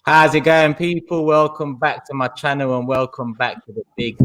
How's it going, people? Welcome back to my channel and welcome back to the big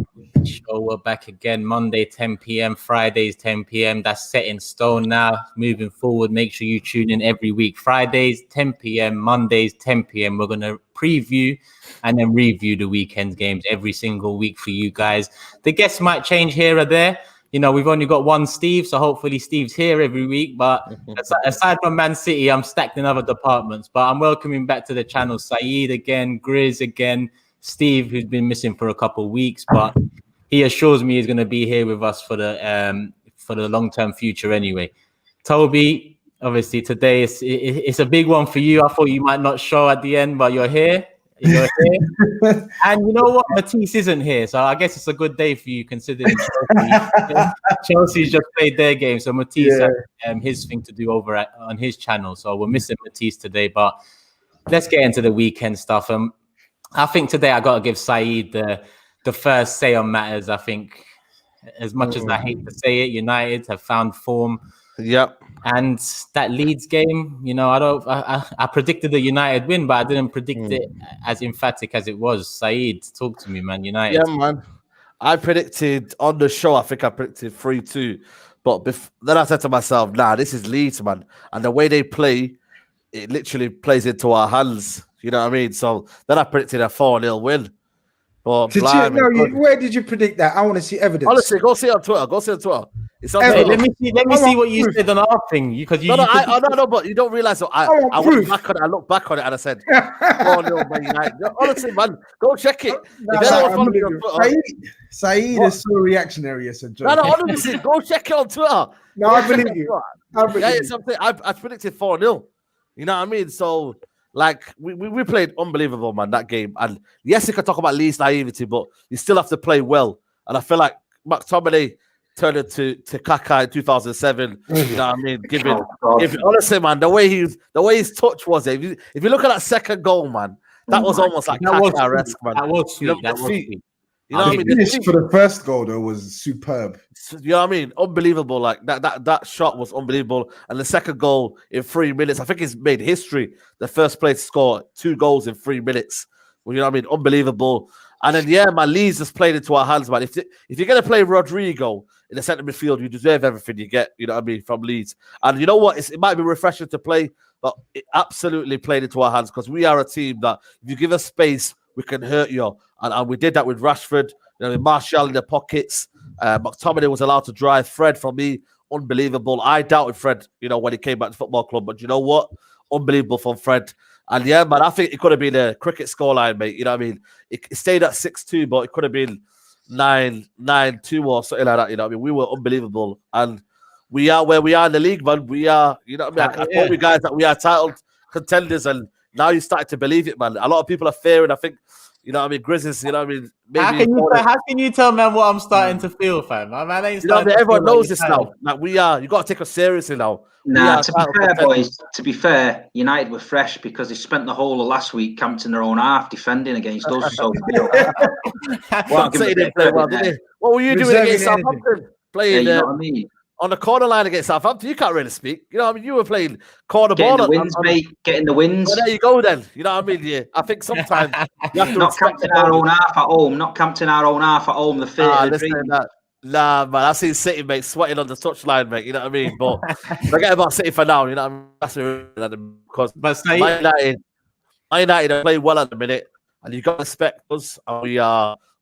show. We're back again Monday 10 p.m, Fridays 10 p.m. That's set in stone now. Moving forward, make sure you tune in every week. Fridays 10 p.m, Mondays 10 p.m. We're going to preview and then review the weekend games every single week for you guys. The guests might change here or there. You know, we've only got one Steve, so hopefully Steve's here every week. But aside from Man City, I'm stacked in other departments. But I'm welcoming back to the channel SAEED again, GRIZZ again, Steve, who's been missing for a couple of weeks, but he assures me he's going to be here with us for the long-term future anyway. Toby, obviously today it's a big one for you. I thought you might not show at the end, but you're here. You're here. And you know what? Matisse isn't here, so I guess it's a good day for you considering Chelsea's just played their game. So Matisse had his thing to do over on his channel. So we're missing Matisse today, but let's get into the weekend stuff. I think today I got to give SAEED the first say on matters. I think, as much as I hate to say it, United have found form. Yep. And that Leeds game, you know, I predicted the United win, but I didn't predict it as emphatic as it was. SAEED, talk to me, man. United. Yeah, man. I predicted on the show, I think I predicted 3-2. But then I said to myself, nah, this is Leeds, man. And the way they play, it literally plays into our hands. You know what I mean? So then I predicted a 4-0 win. But where did you predict that? I want to see evidence. Honestly, go see it on Twitter. Go see it on Twitter. It's on Twitter. Let me see what you said on our thing. Because no, but you don't realize. I went back on it. I looked back on it and I said, "Oh no, man, United." Honestly, man, go check it. SAEED is so reactionary. No, honestly, go check it on Twitter. No, I believe you. It's something I predicted 4-0. You know what I mean? So. Like, we played unbelievable, man, that game. And yes, you can talk about Leeds naivety, but you still have to play well. And I feel like McTominay turned into Kaká in 2007. You know what I mean? Honestly, man, the way his touch was, if you look at that second goal, man, that was almost like Kaká-esque, man. That was sweet. That was sweet. You know what I mean? The finish for the first goal though was superb. You know what I mean? Unbelievable. Like that shot was unbelievable. And the second goal in 3 minutes, I think it's made history. The first player to score 2 goals in 3 minutes. Well, you know what I mean? Unbelievable. And then my Leeds just played into our hands, man. If you're gonna play Rodrigo in the centre midfield, you deserve everything you get. You know what I mean, from Leeds. And you know what? It might be refreshing to play, but it absolutely played into our hands because we are a team that if you give us space, we can hurt you. And we did that with Rashford, with Martial in the pockets. McTominay was allowed to drive. Fred, for me, unbelievable. I doubted Fred, when he came back to football club. But you know what? Unbelievable from Fred. And yeah, man, I think it could have been a cricket scoreline, mate. You know what I mean? It stayed at 6-2, but it could have been 9-2 or something like that. You know what I mean? We were unbelievable. And we are where we are in the league, man. We are, you know what I mean? I told you guys that we are title contenders, and now you started to believe it, man. A lot of people are fearing, I think, you know what I mean, GRIZZ is, you know what I mean? Maybe how can you tell, man, what I'm starting to feel, fam? Man, ain't everyone knows this now. Like, you got to take us seriously now. Nah, to be fair, boys, United were fresh because they spent the whole of last week camped in their own half defending against us. So, what were you doing against Southampton? Playing, you know what I mean? On the corner line against Southampton, you can't really speak. You know what I mean? You were playing corner getting ball. The wins, mate. Getting the wins. Well, there you go then. You know what I mean? Yeah. I think sometimes you have to not camped in our own half at home. Not camped in our own half at home. The Nah, man. I seen City, mate, sweating on the touchline, mate. You know what I mean? But forget about City for now. You know what I mean? That's because Man United are playing well at the minute, and you got to respect us. And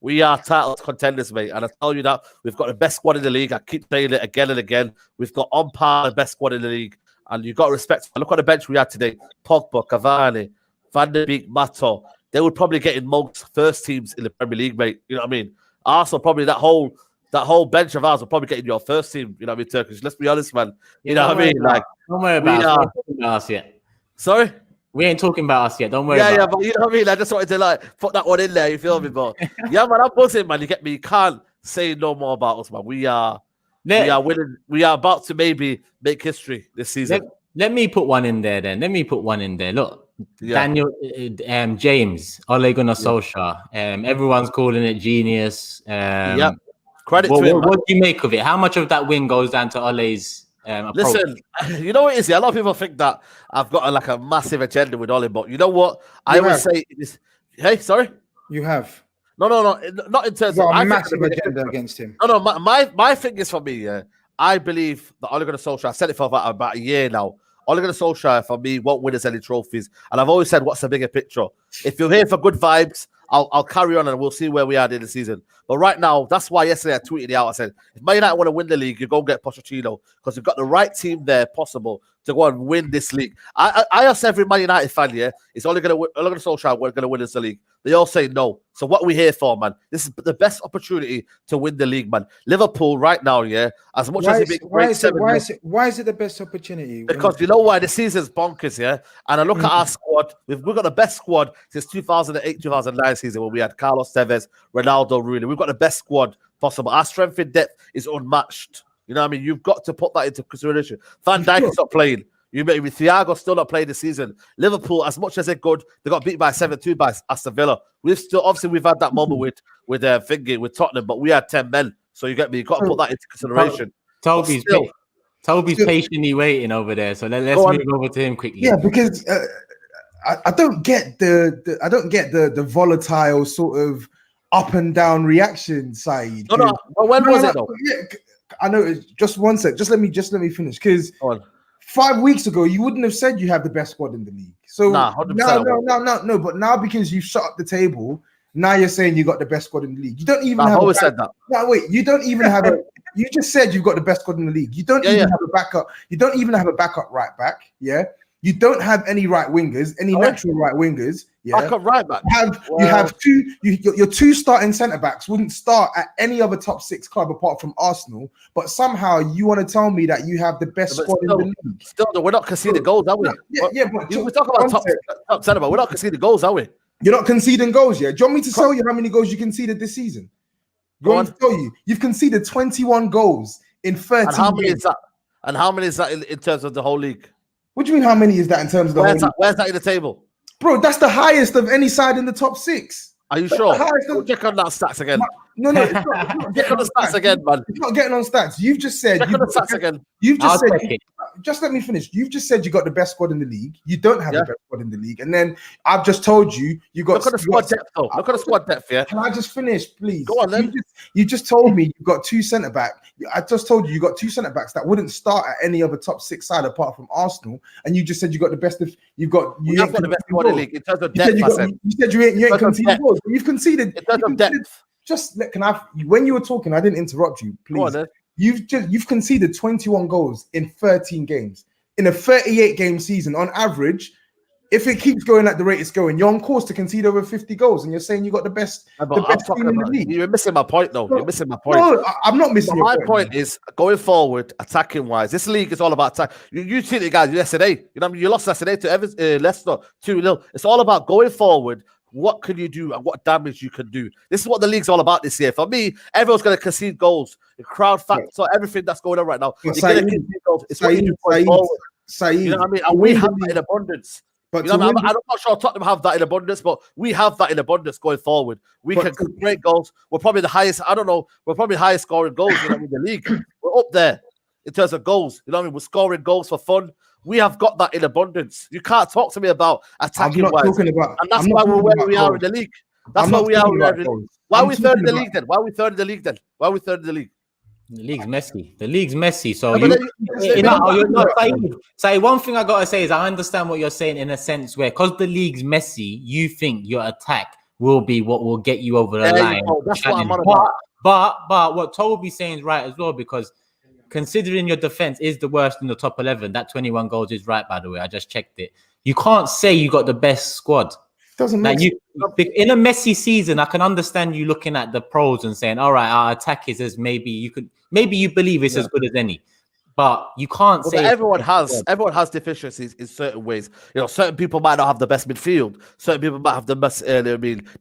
we are title contenders, mate. And I tell you that we've got the best squad in the league. I keep saying it again and again. We've got on par the best squad in the league. And you've got to respect. Look at the bench we had today. Pogba, Cavani, Van der Beek, Mato. They would probably get in most first teams in the Premier League, mate. You know what I mean? Arsenal, probably that whole bench of ours will probably get in your first team. You know what I mean, Turkish? Let's be honest, man. You know what I mean? Like, don't worry about us yet. Sorry? We ain't talking about us yet. Don't worry. Yeah, but you know what I mean. I just wanted to put that one in there. You feel me? But yeah, man, I'm buzzing, man. You get me. You can't say no more about us, man. We are winning. We are about to maybe make history this season. Let me put one in there. Then Look, Daniel, James, Ole Gunnar Solskjaer. Everyone's calling it genius. Credit to him. What do you make of it? How much of that win goes down to Ole's approach. Listen, you know what it is? Yeah, a lot of people think that I've got a massive agenda with Ollie, but you know what? I would say is, hey, sorry, You have. no, not in terms You of. got I a think massive agenda against him. no, my thing is for me. Yeah, I believe that Ole Gunnar Solskjaer. I said it for about a year now. Ole Gunnar Solskjaer for me won't win us any trophies, and I've always said, what's the bigger picture? If you're here for good vibes, I'll carry on and we'll see where we are in the season. But right now, that's why yesterday I tweeted it out. I said, if Man United want to win the league, you go and get Pochettino because you've got the right team there possible to go and win this league. I ask every Man United fan, yeah, is Ole Gunnar Solskjaer going to win us the league? They all say no. So what are we here for, man? This is the best opportunity to win the league, man. Liverpool right now, yeah, as much as why is it the best opportunity? Because you know why? The season's bonkers, yeah? And I look at our squad. We've got the best squad since 2008-2009 season when we had Carlos Tevez, Ronaldo, Rooney. We've got the best squad possible. Our strength in depth is unmatched. You know what I mean? You've got to put that into consideration. Van Dijk is not playing. With Thiago still not playing this season. Liverpool, as much as they're good, they got beat by 7-2 by Aston Villa. We've had that moment with Tottenham, but we had 10 men. So you get me. You've got to put that into consideration. Toby's patiently waiting over there. So let's move over to him quickly. Yeah, because I don't get the volatile sort of up and down reaction, Saeed. No. When was it though? Yeah, I know. Just one sec. Just let me finish. Because 5 weeks ago, you wouldn't have said you have the best squad in the league. So no. But now because you've shut up the table, now you're saying you got the best squad in the league. You don't even have. I've always said that. No, wait. You don't even have a. You just said you've got the best squad in the league. You don't even have a backup. You don't even have a backup right back. Yeah. You don't have any right wingers, any natural right wingers. Yeah. Backup right back. You have two. Your two starting centre backs wouldn't start at any other top 6 club apart from Arsenal. But somehow you want to tell me that you have the best squad in the league. Still, we're not conceding goals, are we? But we talk about top centre back. We're not conceding goals, are we? You're not conceding goals yet. Do you want me to tell you how many goals you conceded this season? Go on. To tell you. You've conceded 21 goals in 13 and how many games. Is that? And how many is that in terms of the whole league? What do you mean? How many is that in terms of the whole league? Where's that in the table, bro? That's the highest of any side in the top 6. Are you sure? Check on that stats again. No, it's not check on the stats again, man. It's not getting on stats. You've just said. Check on the stats again. You've just said. Just let me finish. You've just said you got the best squad in the league. You don't have the best squad in the league, and then I've just told you got. Look at the squad depth, though. Look at the squad depth, yeah. Can I just finish, please? Go on, then. You just told me you've got 2 centre back. I just told you got 2 centre backs that wouldn't start at any other top 6 side apart from Arsenal, and you just said you got the best of. You've got. You have got the best squad in the league in terms of depth. You said you ain't conceded goals. You've conceded. In terms of depth. Just when you were talking, I didn't interrupt you. Please. On, you've conceded 21 goals in 13 games in a 38-game season. On average, if it keeps going at the rate it's going, you're on course to concede over 50 goals, and you're saying you got the best team in the league. You're missing my point, though. You're missing my point. No, I'm not missing. My point is going forward, attacking wise. This league is all about attack. You see the guys yesterday. You know, you lost yesterday to Leicester 2-0. It's all about going forward. What can you do and what damage you can do? This is what the league's all about this year. For me, everyone's going to concede goals. The crowd factor, everything that's going on right now. You're going to concede goals. It's what you do going forward. You know what I mean? And we have that in abundance. But I'm not sure Tottenham have that in abundance, but we have that in abundance going forward. We can create goals. We're probably the highest. I don't know. We're probably the highest scoring goals in the league. We're up there in terms of goals. You know what I mean? We're scoring goals for fun. We have got that in abundance. You can't talk to me about attacking wise. And that's why we're where we are in the league. That's why we are in the league. Why are we third in the league then? Why are we third in the league then? Why are we third in the league? The league's messy. The league's messy. So say one thing I gotta say is I understand what you're saying in a sense where because the league's messy, you think your attack will be what will get you over the line. That's what I'm on about. But what Toby's saying is right as well, because considering your defense is the worst in the top 11, that 21 goals is right, by the way. I just checked it. You can't say you got the best squad. Doesn't make sense. In a messy season, I can understand you looking at the pros and saying, all right, our attack is as maybe you believe it's as good as any. But you can't say everyone has deficiencies in certain ways. You know, certain people might not have the best midfield. Certain people might have the best,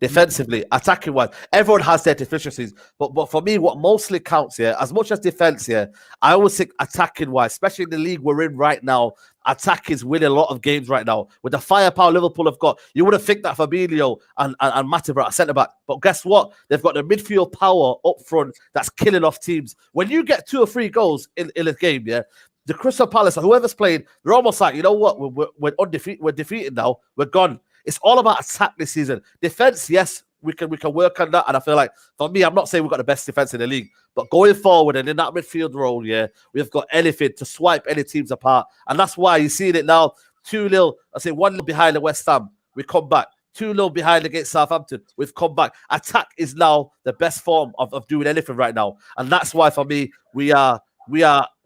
defensively, attacking wise. Everyone has their deficiencies. But for me, what mostly counts here, as much as defense here, I always think attacking wise, especially in the league we're in right now. Attack is winning a lot of games right now. With the firepower Liverpool have got, you wouldn't think that Fabinho and Matip are at centre-back. But guess what? They've got the midfield power up front that's killing off teams. When you get 2 or 3 goals in a game, yeah, the Crystal Palace or whoever's playing, they're almost like, you know what, we're undefeated, we're defeated now, we're gone. It's all about attack this season. Defense, yes, we can work on that. And I feel like, for me, I'm not saying we've got the best defense in the league, but going forward and in that midfield role, yeah, we've got anything to swipe any teams apart. And that's why you're seeing it now, 2-0, I say 1-0 behind the West Ham, we come back. 2-0 behind against Southampton, we've come back. Attack is now the best form of doing anything right now. And that's why, for me, we are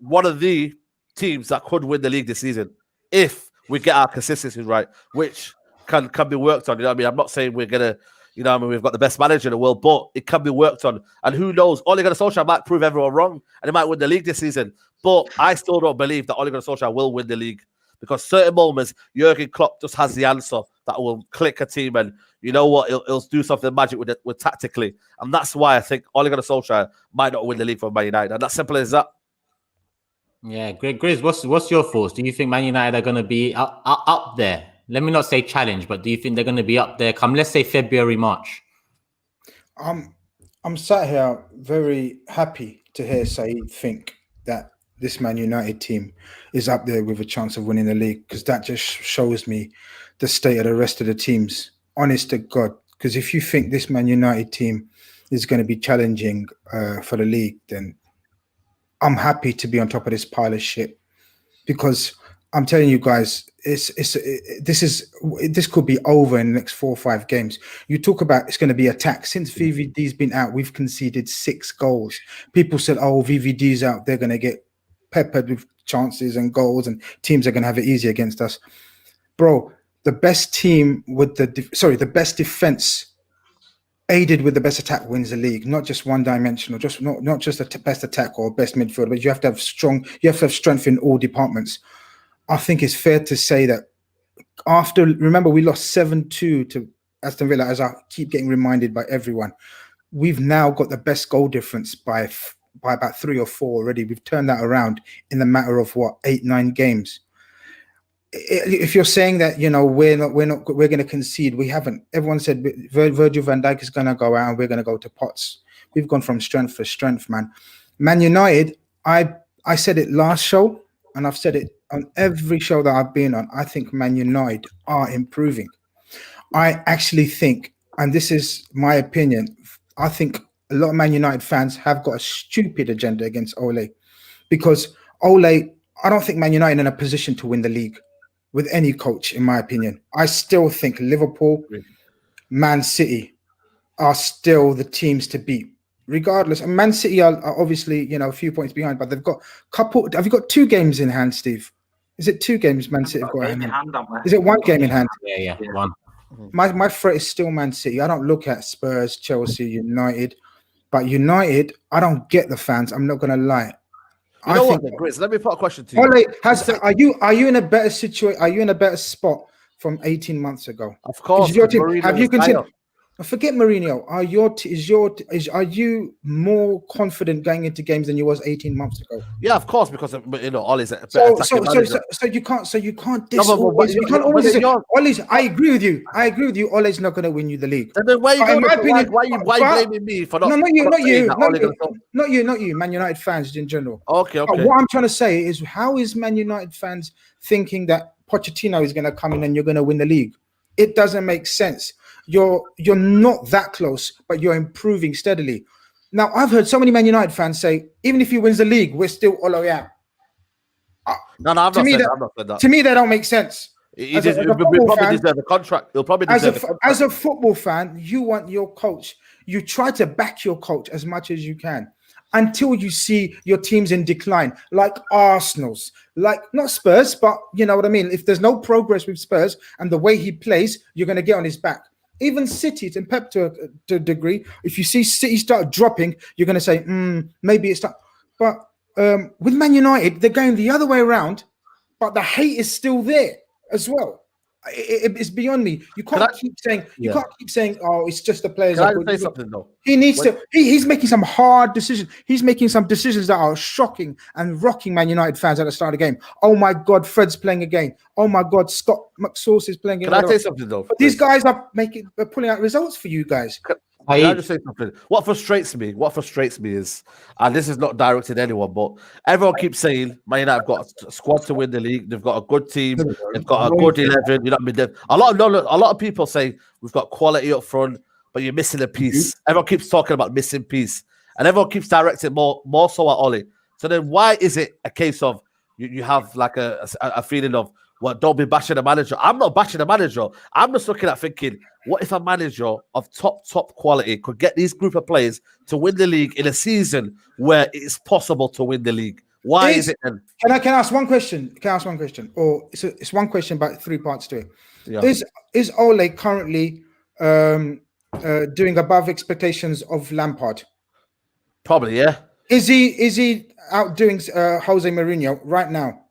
one of the teams that could win the league this season if we get our consistency right, which can be worked on. You know what I mean? I'm not saying we're going to, you know what I mean, we've got the best manager in the world, but it can be worked on. And who knows? Ole Gunnar Solskjaer might prove everyone wrong and he might win the league this season. But I still don't believe that Ole Gunnar Solskjaer will win the league because certain moments, Jurgen Klopp just has the answer that will click a team and you know what, he'll do something magic with tactically. And that's why I think Ole Gunnar Solskjaer might not win the league for Man United. And that's simple as that. Yeah, GRIZZ, what's your thoughts? Do you think Man United are going to be up there? Let me not say challenge, but do you think they're going to be up there come, let's say, February, March? I'm sat here very happy to hear SAEED think that this Man United team is up there with a chance of winning the league, because that just shows me the state of the rest of the teams. Honest to God, because if you think this Man United team is going to be challenging for the league, then I'm happy to be on top of this pile of shit, because I'm telling you guys, this could be over in the next 4 or 5 games. You talk about it's going to be attack. Since VVD's been out, we've conceded 6 goals. People said, "Oh, VVD's out, they're going to get peppered with chances and goals, and teams are going to have it easy against us." Bro, the best team with the best defense aided with the best attack wins the league, not just one-dimensional, not just the best attack or best midfield, but you have to have strength in all departments. I think it's fair to say that remember we lost 7-2 to Aston Villa, as I keep getting reminded by everyone. We've now got the best goal difference by about 3 or 4 already. We've turned that around in the matter of 8-9 games. If you're saying that, you know, we're going to concede, we haven't. Everyone said Virgil van Dijk is going to go out and we're going to go to pots. We've gone from strength to strength, man. Man United, I said it last show and I've said it on every show that I've been on. I think Man United are improving. I actually think, and this is my opinion, I think a lot of Man United fans have got a stupid agenda against Ole, because Ole, I don't think Man United are in a position to win the league with any coach, in my opinion. I still think Liverpool, Man City are still the teams to beat, regardless. And Man City are obviously, you know, a few points behind, but they've got have you got 2 games in hand, Steve? Is it 2 games Man City have got in hand? Is it 1 game in hand? Yeah, 1. My threat is still Man City. I don't look at Spurs, Chelsea, United, but United, I don't get the fans. I'm not going to lie. You know what, GRIZZ? Let me put a question to you. Ole, are you in a better situation? Are you in a better spot from 18 months ago? Of course. Have you considered? Forget Mourinho. Are you more confident going into games than you was 18 months ago? Yeah, of course, because you know Ole's a so you can't diss. Ole's. I agree with you. Ole's not going to win you the league. And then why you blaming me for not? Not you. Man United fans in general. Okay. But what I'm trying to say is, how is Man United fans thinking that Pochettino is going to come in and you're going to win the league? It doesn't make sense. You're not that close, but you're improving steadily. Now, I've heard so many Man United fans say, even if he wins the league, we're still all out. No, I've not said that. To me, that don't make sense. He'll probably deserve a contract. He'll probably deserve a contract. As a football fan, you want your coach. You try to back your coach as much as you can until you see your teams in decline, like Arsenal's, like not Spurs, but you know what I mean? If there's no progress with Spurs and the way he plays, you're going to get on his back. Even City, and Pep to a degree, if you see City start dropping, you're going to say, maybe it's not. But with Man United, they're going the other way around, but the hate is still there as well. It's beyond me. You can't keep saying, oh, it's just the players. Can I say something though? He needs to. He's making some hard decisions. He's making some decisions that are shocking and rocking Man United fans at the start of the game. Oh my God, Fred's playing again. Oh my God, Scott McSauce is playing again. Can I say something though? But these guys are pulling out results for you guys. Can I just say something? What frustrates me is, and this is not directed at anyone, but everyone keeps saying Man United have got a squad to win the league. They've got a good team. They've got a good 11. You know what I mean? A lot of people say we've got quality up front, but you're missing a piece. Everyone keeps talking about missing piece, and everyone keeps directing more so at Ollie. So then, why is it a case of you have like a feeling of, well, don't be bashing the manager? I'm not bashing the manager. I'm just looking at thinking, what if a manager of top quality could get these group of players to win the league in a season where it's possible to win the league? Why is it then? Can I ask one question? Or it's one question, but 3 parts to it. Yeah. Is Ole currently doing above expectations of Lampard? Probably, yeah. Is he outdoing Jose Mourinho right now?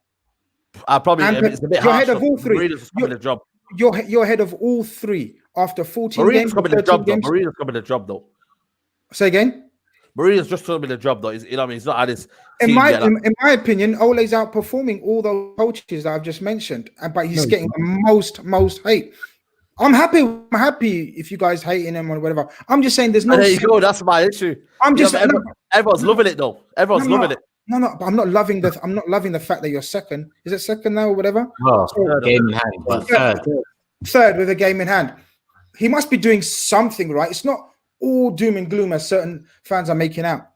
It's a bit you're ahead of all three. You're ahead of all three after 14 games. Mourinho's coming the job though. Say again. Mourinho's just coming the job though. You know what I mean? He's not had his. In my opinion, Ole's outperforming all those coaches that I've just mentioned, but he's getting the most hate. I'm happy if you guys hating him or whatever. I'm just saying there's no. There you go. That's my issue. Everyone's loving it though. Everyone's loving it. No, but I'm not loving the fact that you're second. Is it second now or whatever? Oh, game in hand. Third with a game in hand. He must be doing something right. It's not all doom and gloom as certain fans are making out.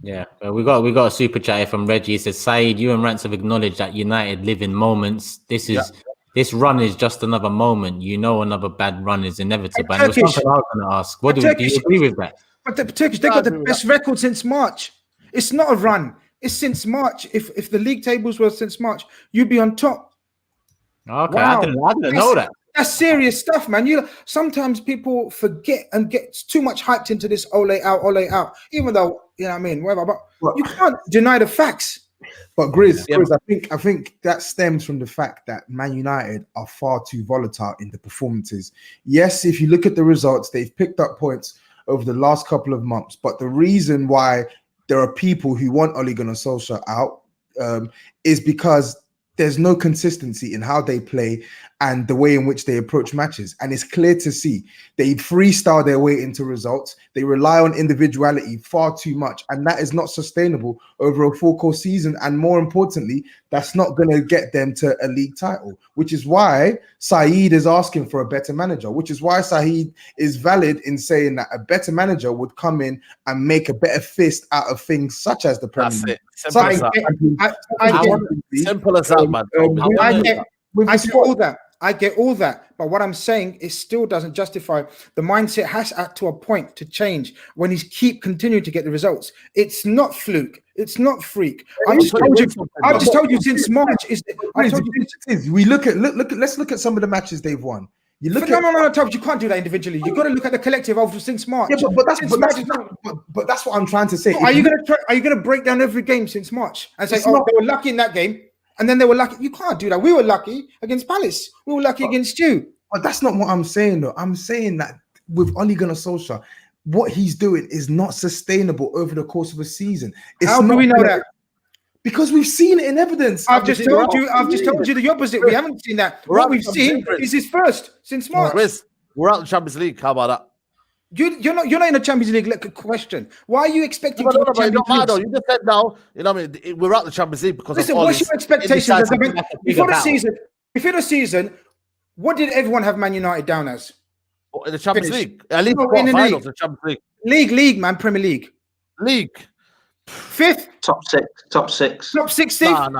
Yeah, we got a super chat here from Reggie. He says, "SAEED, you and Rants have acknowledged that United live in moments. This run is just another moment. You know, another bad run is inevitable." And it was something I was going to ask. Do you agree with that? But the Turkish, they got the best record since March. It's not a run. It's since March. If the league tables were since March, you'd be on top. Okay, wow. I didn't know that. That's serious stuff, man. Sometimes people forget and get too much hyped into this Ole out. Even though, you know what I mean, whatever. But you can't deny the facts. But Grizz, I think that stems from the fact that Man United are far too volatile in the performances. Yes, if you look at the results, they've picked up points over the last couple of months. But the reason why there are people who want Ole Gunnar Solskjaer out is because there's no consistency in how they play and the way in which they approach matches. And it's clear to see they freestyle their way into results. They rely on individuality far too much. And that is not sustainable over a full-course season. And more importantly, that's not going to get them to a league title, which is why SAEED is asking for a better manager, which is why SAEED is valid in saying that a better manager would come in and make a better fist out of things such as the Premier League. Simple as that, man. I get all that. I get all that, but what I'm saying, it still doesn't justify the mindset has to a point to change when he's continuing to get the results. It's not fluke. It's not freak. I've just told you since March. Let's look at some of the matches they've won. You look no, Tubbs, you can't do that individually. You've got to look at the collective of since March. Yeah, but that's what I'm trying to say. Are you gonna break down every game since March and say, they were lucky in that game? And then they were lucky. You can't do that. We were lucky against Palace. We were lucky against you. But that's not what I'm saying, though. I'm saying that with Ole Gunnar Solskjaer, what he's doing is not sustainable over the course of a season. How do we know that? Because we've seen it in evidence. I've just told you the opposite. We haven't seen that. What we've seen is his first since March. We're out of the Champions League. How about that? You're not in the Champions League. Look, question: why are you expecting to win Champions League? You just said now. You know, what I mean, we're out the Champions League because listen. What's your expectations before the season? Before the season, what did everyone have Man United down as? In the Champions League, at least finals of the Champions League. League, man, Premier League. Fifth, top six. No,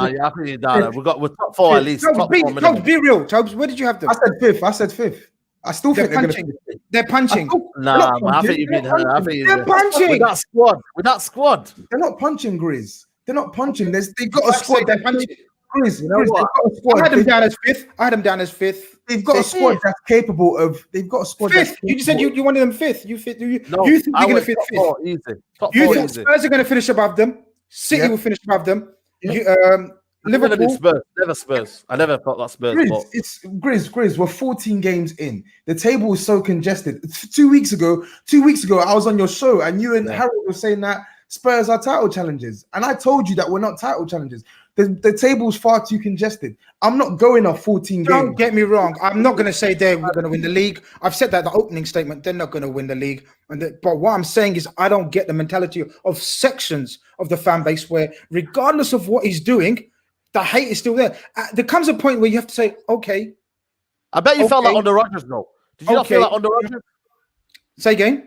yeah, I think you're down. We're top four at least. Tobes, be real. Tobes, where did you have them? I said fifth. I still think they're punching. I think you've been hurt. They're punching. With that squad. They're not punching, Grizz. They're not punching. They've got a squad. They're punching. Grizz, I had them down as fifth. They've got a squad that's capable of. They've got a squad. Fifth. You just said you wanted them fifth. You think they're going to finish fifth? You think Spurs are going to finish above them? City will finish above them. Liverpool. Never Spurs. I never thought that Spurs. Grizz. We're 14 games in. The table was so congested. 2 weeks ago, I was on your show, and you and Harold were saying that Spurs are title challengers, and I told you that we're not title challengers. The table's far too congested. I'm not going off 14 games. Don't get me wrong. I'm not going to say they're going to win the league. I've said that in the opening statement. They're not going to win the league. But what I'm saying is I don't get the mentality of sections of the fan base where regardless of what he's doing, the hate is still there. There comes a point where you have to say, okay. I bet you felt that under Rodgers, though. Did you not feel that under Rodgers? Say again? Did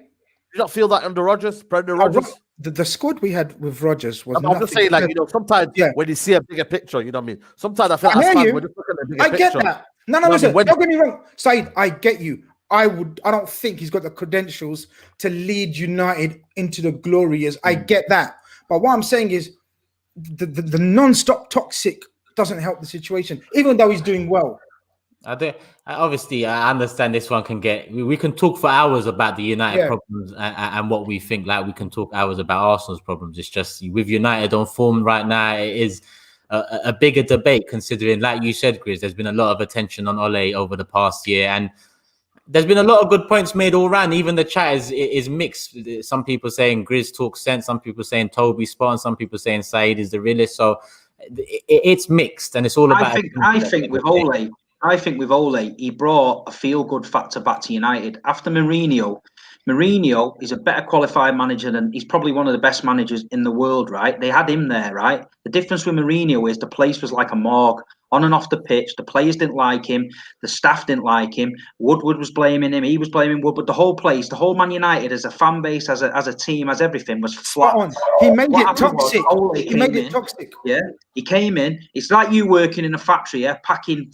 you not feel that under Rodgers, Brendan Rodgers? The squad we had with Rodgers was. I'm just saying, like, you know, sometimes when you see a bigger picture, you know what I mean. Sometimes I feel like as fans, we're just looking at a bigger picture. I get that. No, listen. Don't get me wrong, Saeed. I get you. I don't think he's got the credentials to lead United into the glory years. I get that, but what I'm saying is the non-stop toxic doesn't help the situation, even though he's doing well. Obviously, I understand this one can get. We can talk for hours about the United problems and what we think. Like we can talk hours about Arsenal's problems. It's just with United on form right now, it is a bigger debate. Considering, like you said, Grizz, there's been a lot of attention on Ole over the past year, and there's been a lot of good points made all around. Even the chat is mixed. Some people saying Grizz talks sense. Some people saying Toby spot, and some people saying SAEED is the realist. So it's mixed, and it's all about. I think with Ole, he brought a feel-good factor back to United. After Mourinho is a better qualified manager than he's probably one of the best managers in the world, right? They had him there, right? The difference with Mourinho is the place was like a morgue. On and off the pitch, the players didn't like him, the staff didn't like him. Woodward was blaming him, he was blaming Woodward. The whole place, the whole Man United as a fan base, as a team, as everything was flat. He made it toxic. He made it toxic. Yeah, he came in. It's like you working in a factory, yeah, packing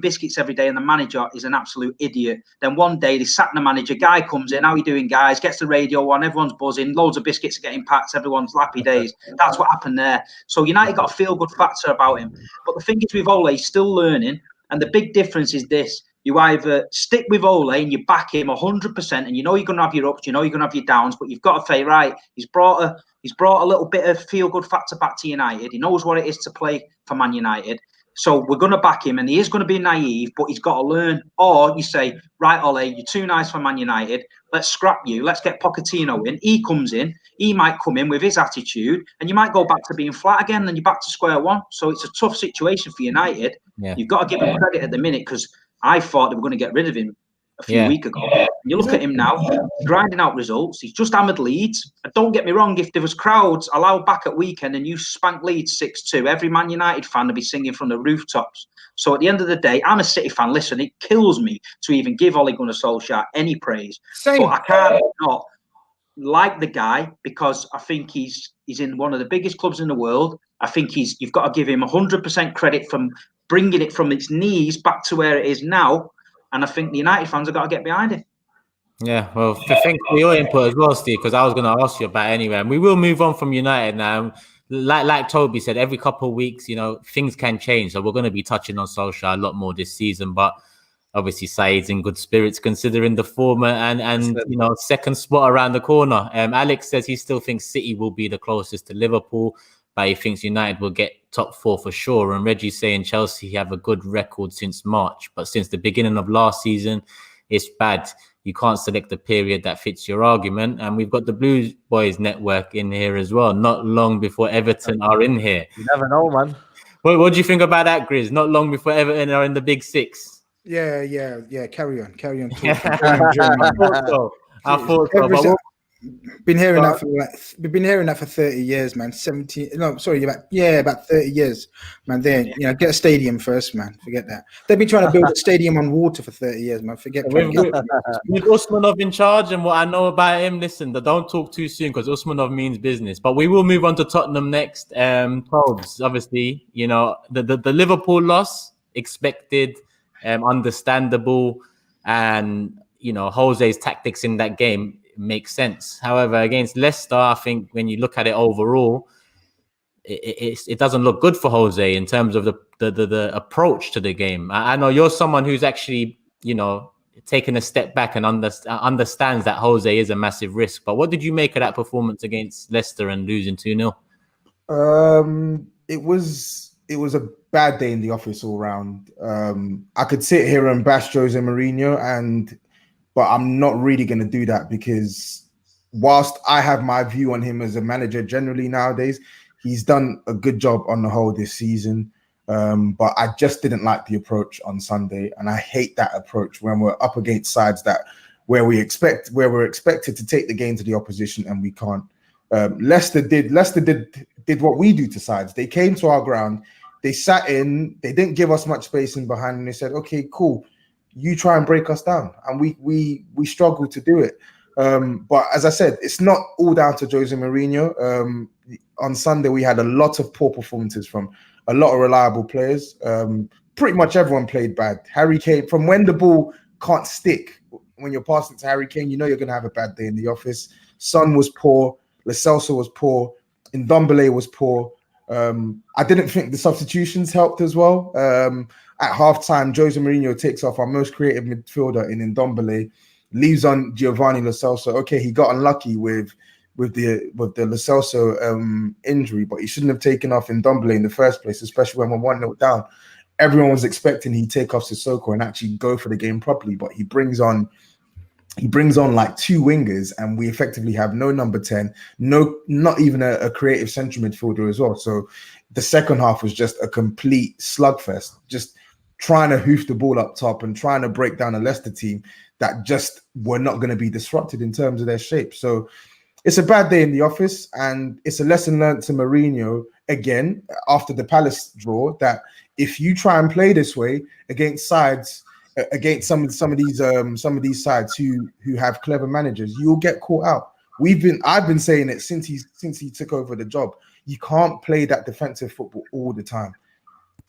biscuits every day, and the manager is an absolute idiot. Then one day they sack the manager. Guy comes in, how you doing, guys? Gets the radio on, everyone's buzzing, loads of biscuits are getting packed, everyone's happy days. That's what happened there. So United got a feel-good factor about him. But the thing is with Ole, he's still learning, and the big difference is this: you either stick with Ole and you back him 100%, and you know you're going to have your ups, you know you're going to have your downs, but you've got to say, right, he's brought a little bit of feel-good factor back to United. He knows what it is to play for Man United. So we're going to back him, and he is going to be naive, but he's got to learn. Or you say, right, Ole, you're too nice for Man United. Let's scrap you. Let's get Pochettino in. He comes in. He might come in with his attitude, and you might go back to being flat again, then you're back to square one. So it's a tough situation for United. Yeah. You've got to give him credit at the minute, because I thought they were going to get rid of him a few weeks ago. And you look at him now, grinding out results. He's just hammered Leeds. And don't get me wrong, if there was crowds allowed back at weekend and you spanked Leeds 6-2, every Man United fan would be singing from the rooftops. So at the end of the day, I'm a City fan. Listen, it kills me to even give Ole Gunnar Solskjaer any praise. Same. But I can't not like the guy, because I think he's in one of the biggest clubs in the world. I think you've got to give him 100% credit from bringing it from its knees back to where it is now. And I think the United fans have got to get behind it. Yeah, well, thanks for your input as well, Steve, because I was going to ask you about it anyway. And we will move on from United now. Like Toby said, every couple of weeks, you know, things can change. So we're going to be touching on Solskjaer a lot more this season. But obviously, SAEED's in good spirits considering the former and you know, second spot around the corner. Alex says he still thinks City will be the closest to Liverpool, but he thinks United will get top four for sure. And Reggie's saying Chelsea have a good record since March, but since the beginning of last season, it's bad. You can't select the period that fits your argument. And we've got the Blues Boys network in here as well. Not long before Everton are in here. You never know, man. What do you think about that, Grizz? Not long before Everton are in the Big Six. Yeah. Carry on. I thought so. Been hearing that for we've been hearing that for 30 years, man. About 30 years, man. Get a stadium first, man. Forget that. They've been trying to build a stadium on water for 30 years, man. With Usmanov in charge and what I know about him, listen, don't talk too soon because Usmanov means business. But we will move on to Tottenham next. TOBS, obviously, you know, the Liverpool loss, expected, understandable, and you know, Jose's tactics in that game makes sense. However, against Leicester, I think when you look at it overall, it doesn't look good for Jose in terms of the approach to the game. I know you're someone who's actually, you know, taken a step back and understands that Jose is a massive risk. But what did you make of that performance against Leicester and losing 2-0? It was a bad day in the office all round. I could sit here and bash Jose Mourinho, but I'm not really going to do that, because whilst I have my view on him as a manager generally nowadays, He's done a good job on the whole this season. But I just didn't like the approach on Sunday, and I hate that approach when we're up against sides where we're expected to take the game to the opposition and we can't. Leicester did what we do to sides. They came to our ground, they sat in, they didn't give us much space in behind, and they said, okay, cool, you try and break us down, and we struggled to do it. But as I said, it's not all down to Jose Mourinho. On Sunday we had a lot of poor performances from a lot of reliable players. Pretty much everyone played bad. Harry Kane, from when the ball can't stick, when you're passing to Harry Kane, you know you're going to have a bad day in the office. Son was poor. Lo Celso was poor. Ndombele was poor. I didn't think the substitutions helped as well. At halftime, Jose Mourinho takes off our most creative midfielder in Ndombele, leaves on Giovanni Lo Celso. Okay, he got unlucky with the Lo Celso injury, but he shouldn't have taken off Ndombele in the first place, especially when we're 1-0 down. Everyone was expecting he'd take off Sissoko and actually go for the game properly, but he brings on like two wingers, and we effectively have no number 10, not even a creative central midfielder as well. So the second half was just a complete slugfest, just trying to hoof the ball up top and trying to break down a Leicester team that just were not going to be disrupted in terms of their shape. So it's a bad day in the office, and it's a lesson learned to Mourinho again after the Palace draw, that if you try and play this way against sides, against some of these sides who have clever managers, you'll get caught out. I've been saying it since he took over the job. You can't play that defensive football all the time.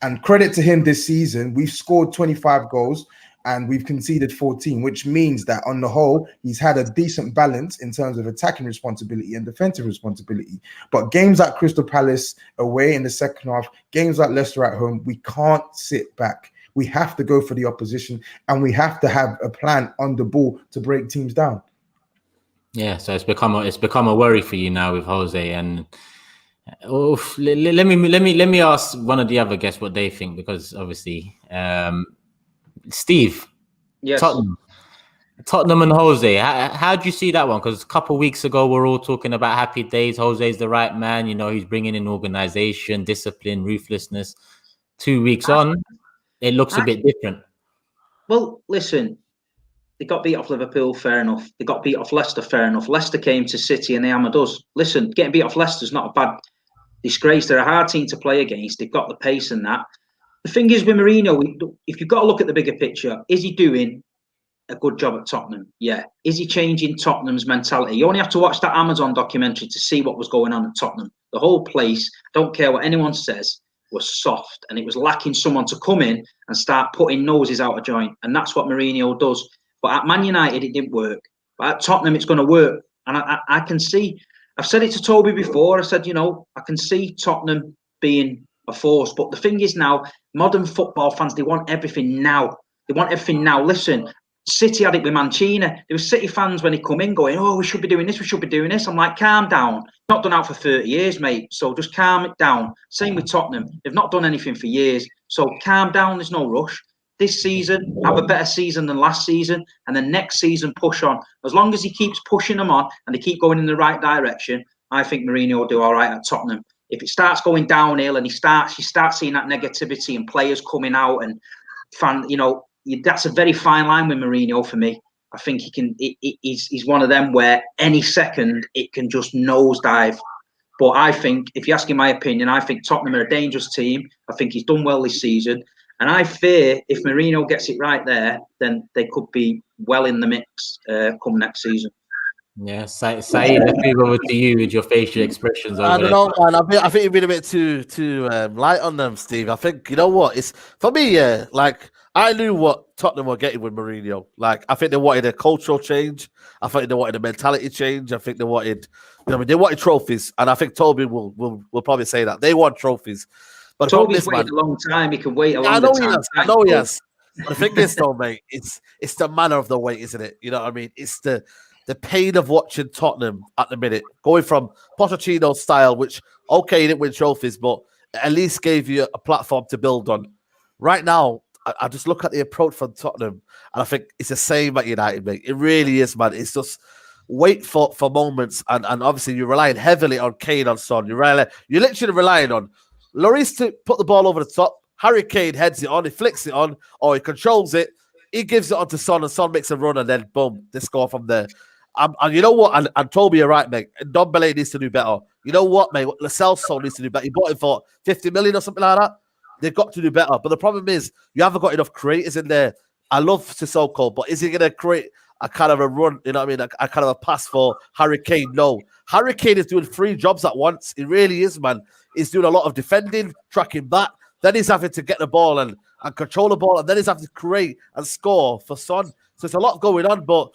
And credit to him this season, we've scored 25 goals and we've conceded 14, which means that on the whole, he's had a decent balance in terms of attacking responsibility and defensive responsibility. But games like Crystal Palace away in the second half, games like Leicester at home, we can't sit back. We have to go for the opposition, and we have to have a plan on the ball to break teams down. Yeah, so it's become a worry for you now with Jose. And let me ask one of the other guests what they think, because obviously, Steve, yes, Tottenham and Jose. How do you see that one? Because a couple of weeks ago we're all talking about happy days. Jose's the right man. You know, he's bringing in organization, discipline, ruthlessness. 2 weeks on, it looks a bit different. Well, listen, they got beat off Liverpool, fair enough. They got beat off Leicester, fair enough. Leicester came to City and they hammered us. Listen, getting beat off Leicester's not a bad disgrace. They're a hard team to play against. They've got the pace and that. The thing is with Mourinho, if you've got to look at the bigger picture, is he doing a good job at Tottenham? Yeah. Is he changing Tottenham's mentality? You only have to watch that Amazon documentary to see what was going on at Tottenham. The whole place, don't care what anyone says, was soft, and it was lacking someone to come in and start putting noses out of joint. And that's what Mourinho does. But at Man United, it didn't work. But at Tottenham, it's going to work. And I can see, I've said it to Toby before. I said, you know, I can see Tottenham being a force. But the thing is now, modern football fans, they want everything now. They want everything now. Listen, City had it with Mancini. There were City fans when he come in going, oh, we should be doing this, we should be doing this. I'm like, calm down. Not done out for 30 years, mate. So just calm it down. Same with Tottenham. They've not done anything for years. So calm down. There's no rush. This season, have a better season than last season. And the next season, push on. As long as he keeps pushing them on and they keep going in the right direction, I think Mourinho will do all right at Tottenham. If it starts going downhill and you start seeing that negativity and players coming out and that's a very fine line with Mourinho for me. I think he's one of them where any second it can just nosedive. But I think, if you're asking my opinion, I think Tottenham are a dangerous team. I think he's done well this season. And I fear if Mourinho gets it right there, then they could be well in the mix come next season. Yeah, SAEED, let's move over to you with your facial expressions. I don't know, man. I think you've been a bit too light on them, Steve. I think, you know what? It's for me, like, I knew what Tottenham were getting with Mourinho. Like, I think they wanted a cultural change. I think they wanted a mentality change. I think they wanted, they wanted trophies. And I think Toby will probably say that. They want trophies. But Toby's waited a long time. He can wait a long time. I know he has. But the thing is, though, mate, it's the manner of the wait, isn't it? You know what I mean? It's the pain of watching Tottenham at the minute, going from Pochettino's style, which, okay, he didn't win trophies, but at least gave you a platform to build on. Right now, I just look at the approach from Tottenham, and I think it's the same at United, mate. It really is, man. It's just wait for moments, and obviously you're relying heavily on Kane, on Son. You're literally relying on Lloris to put the ball over the top. Harry Kane heads it on, he flicks it on, or he controls it. He gives it on to Son, and Son makes a run, and then boom, they score from there. And you know what? And Toby, you're right, mate. Ndombele needs to do better. You know what, mate? Lo Celso needs to do better. He bought him for 50 million or something like that. They've got to do better. But the problem is, you haven't got enough creators in there. I love Sissoko, but is he going to create a kind of a run, you know what I mean? A kind of a pass for Harry Kane? No. Harry Kane is doing 3 jobs at once. He really is, man. He's doing a lot of defending, tracking back. Then he's having to get the ball and control the ball. And then he's having to create and score for Son. So it's a lot going on, but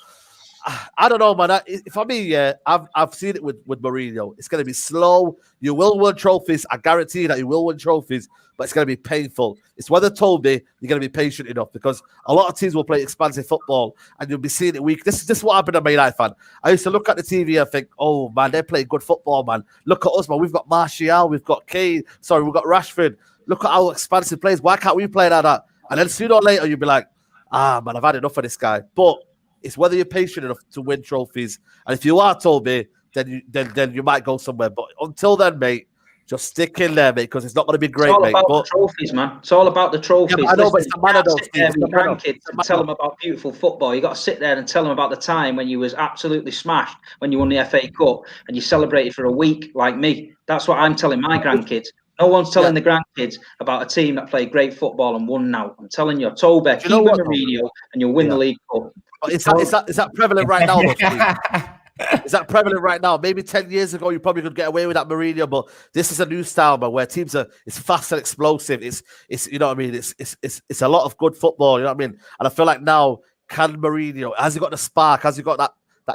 I don't know, man. For me, yeah, I've seen it with Mourinho. It's going to be slow. You will win trophies. I guarantee that you will win trophies, but it's going to be painful. It's whether Toby, you're going to be patient enough, because a lot of teams will play expansive football and you'll be seeing it weak. This is what happened to Man United fan. I used to look at the TV and think, oh, man, they're playing good football, man. Look at us, man. We've got Martial. We've got Kane. Sorry, we've got Rashford. Look at our expansive players. Why can't we play like that? And then sooner or later, you'll be like, man, I've had enough of this guy. But it's whether you're patient enough to win trophies. And if you are, Toby, then you might go somewhere. But until then, mate, just stick in there, mate, because it's not going to be great, it's all mate. About the trophies, man. It's all about the trophies. Yeah, I know, but it's the manner, though, Steve. Your grandkids and tell them about beautiful football. You got to sit there and tell them about the time when you was absolutely smashed, when you won the FA Cup, and you celebrated for a week like me. That's what I'm telling my grandkids. No one's telling the grandkids about a team that played great football and won now. I'm telling you, Toby, keep with Mourinho and you'll win the League Cup. Is that prevalent right now, though, Is that prevalent right now? Maybe 10 years ago, you probably could get away with that Mourinho, but this is a new style, man, where teams it's fast and explosive. It's you know what I mean? It's a lot of good football, you know what I mean? And I feel like now, can Mourinho, has he got the spark? Has he got that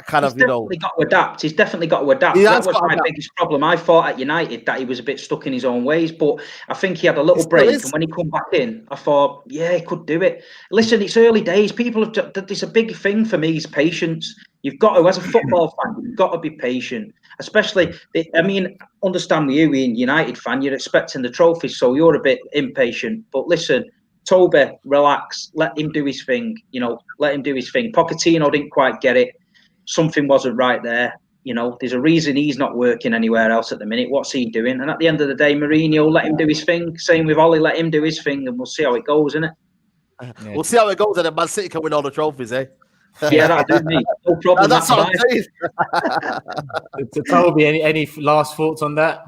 kind of, you know? He's definitely got to adapt. He's definitely got to adapt. That was my biggest problem. I thought at United that he was a bit stuck in his own ways, but I think he had a little break. And when he come back in, I thought, yeah, he could do it. Listen, it's early days. People have. There's a big thing for me is patience. You've got to, as a football fan, you've got to be patient. Especially, I mean, understand with you, being United fan, you're expecting the trophies, so you're a bit impatient. But listen, Toby, relax. Let him do his thing. You know, let him do his thing. Pochettino didn't quite get it. Something wasn't right there. You know, there's a reason he's not working anywhere else at the minute. What's he doing? And at the end of the day, Mourinho, let him do his thing. Same with Ollie, let him do his thing, and we'll see how it goes, innit? Yeah. We'll see how it goes, and then Man City can win all the trophies, eh? Yeah, that'll do me. No problem. That's what I'm saying. To Toby, any last thoughts on that?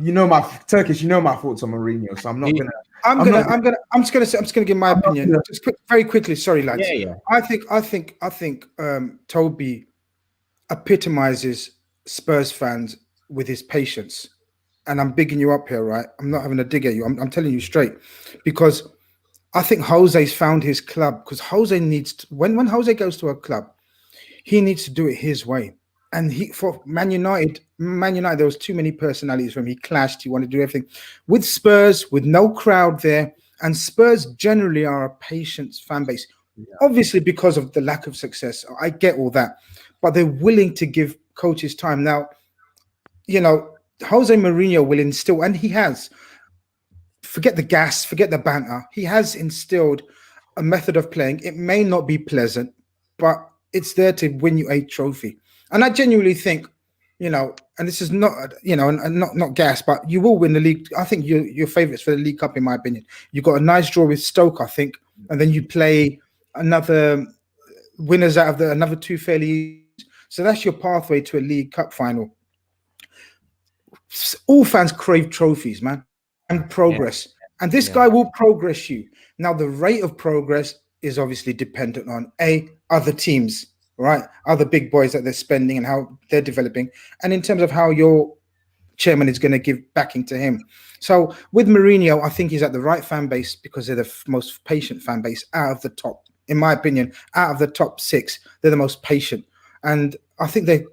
You know my Turkish. You know my thoughts on Mourinho, so I'm not gonna. I'm just gonna give my opinion. Just very quickly. Sorry, lads. Yeah. I think Toby epitomizes Spurs fans with his patience, and I'm bigging you up here, right? I'm not having a dig at you. I'm telling you straight, because I think Jose's found his club. Because Jose needs to, when Jose goes to a club, he needs to do it his way. And for Man United, there was too many personalities for him. He clashed. He wanted to do everything. With Spurs, with no crowd there, and Spurs generally are a patient fan base. Yeah. Obviously, because of the lack of success, I get all that, but they're willing to give coaches time. Now, you know, Jose Mourinho will instill, and he has. Forget the gas, forget the banter. He has instilled a method of playing. It may not be pleasant, but it's there to win you a trophy. And I genuinely think, you know, and this is not, you know, and not gas, but you will win the league. I think you're favourites for the League Cup, in my opinion. You got a nice draw with Stoke, I think, and then you play another winners out of another two fairly. So that's your pathway to a League Cup final. All fans crave trophies, man, and progress. Yeah. And this guy will progress you. Now, the rate of progress is obviously dependent on other teams. Right, other big boys that they're spending and how they're developing, and in terms of how your chairman is going to give backing to him. So with Mourinho, I think he's at the right fan base because they're the most patient fan base out of the top, in my opinion, out of the top 6, they're the most patient, and I think they've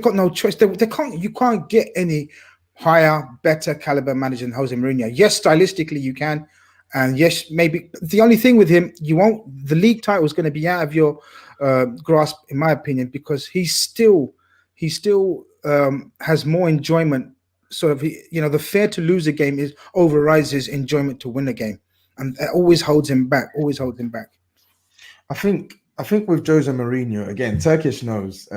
got no choice. You can't get any higher, better caliber manager than Jose Mourinho. Yes, stylistically you can. And yes, maybe the only thing with him, the league title is going to be out of your grasp, in my opinion, because he still has more enjoyment. Sort of, you know, the fear to lose a game overrides his enjoyment to win a game, and it always holds him back. I think I think with Jose Mourinho, again, Turkish knows,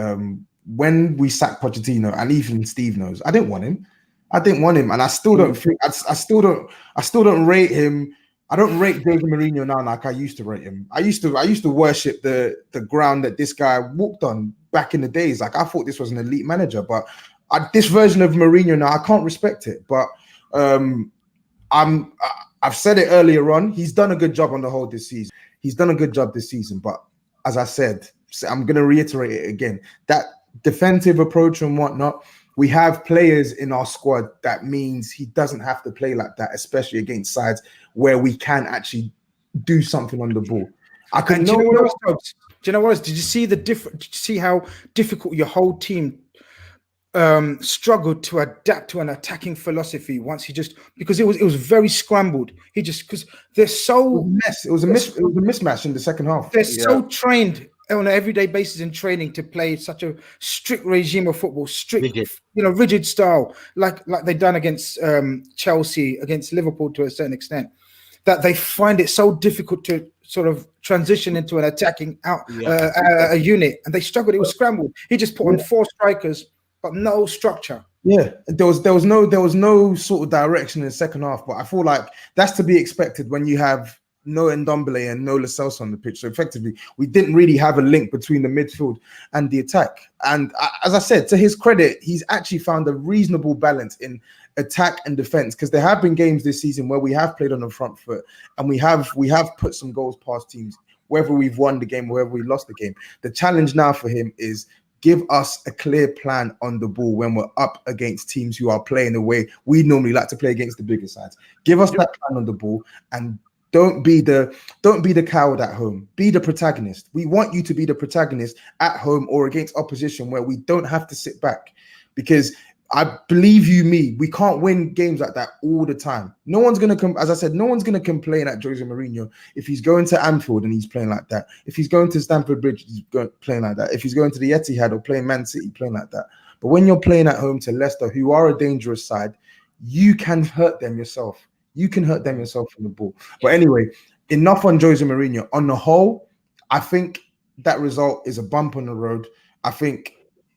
when we sacked Pochettino, and even Steve knows, I didn't want him. And I still don't think I still don't rate him. I don't rate Jose Mourinho now like I used to rate him. I used to worship the ground that this guy walked on back in the days. Like, I thought this was an elite manager, but this version of Mourinho now, I can't respect it. But I've said it earlier on. He's done a good job on the whole this season. But as I said, I'm going to reiterate it again. That defensive approach and whatnot, we have players in our squad that means he doesn't have to play like that, especially against sides where we can actually do something on the ball. Do you know what else? Did you see Did you see how difficult your whole team struggled to adapt to an attacking philosophy once because it was very scrambled. Because they're so it was a mismatch in the second half. They're so trained on an everyday basis in training to play such a strict regime of football, rigid style, like they've done against Chelsea, against Liverpool to a certain extent, that they find it so difficult to sort of transition into an attacking a unit, and they struggled. It was scrambled. He just put on 4 strikers, but no structure. Yeah, there was no sort of direction in the second half, but I feel like that's to be expected when you have no Ndombele and no Lo Celso on the pitch. So effectively, we didn't really have a link between the midfield and the attack. And as I said, to his credit, he's actually found a reasonable balance in attack and defense, because there have been games this season where we have played on the front foot and we have put some goals past teams, whether we've won the game or whether we lost the game. The challenge now for him is give us a clear plan on the ball when we're up against teams who are playing the way we normally like to play against the bigger sides. Give us that plan on the ball, and don't be the coward at home. Be the protagonist. We want you to be the protagonist at home or against opposition where we don't have to sit back, because I believe we can't win games like that all the time. No one's going to come, as I said, no one's going to complain at Jose Mourinho if he's going to Anfield and he's playing like that. If he's going to Stamford Bridge, he's playing like that. If he's going to the Etihad or playing Man City, playing like that. But when you're playing at home to Leicester, who are a dangerous side, you can hurt them yourself. You can hurt them yourself from the ball. But anyway, enough on Jose Mourinho. On the whole, I think that result is a bump on the road. I think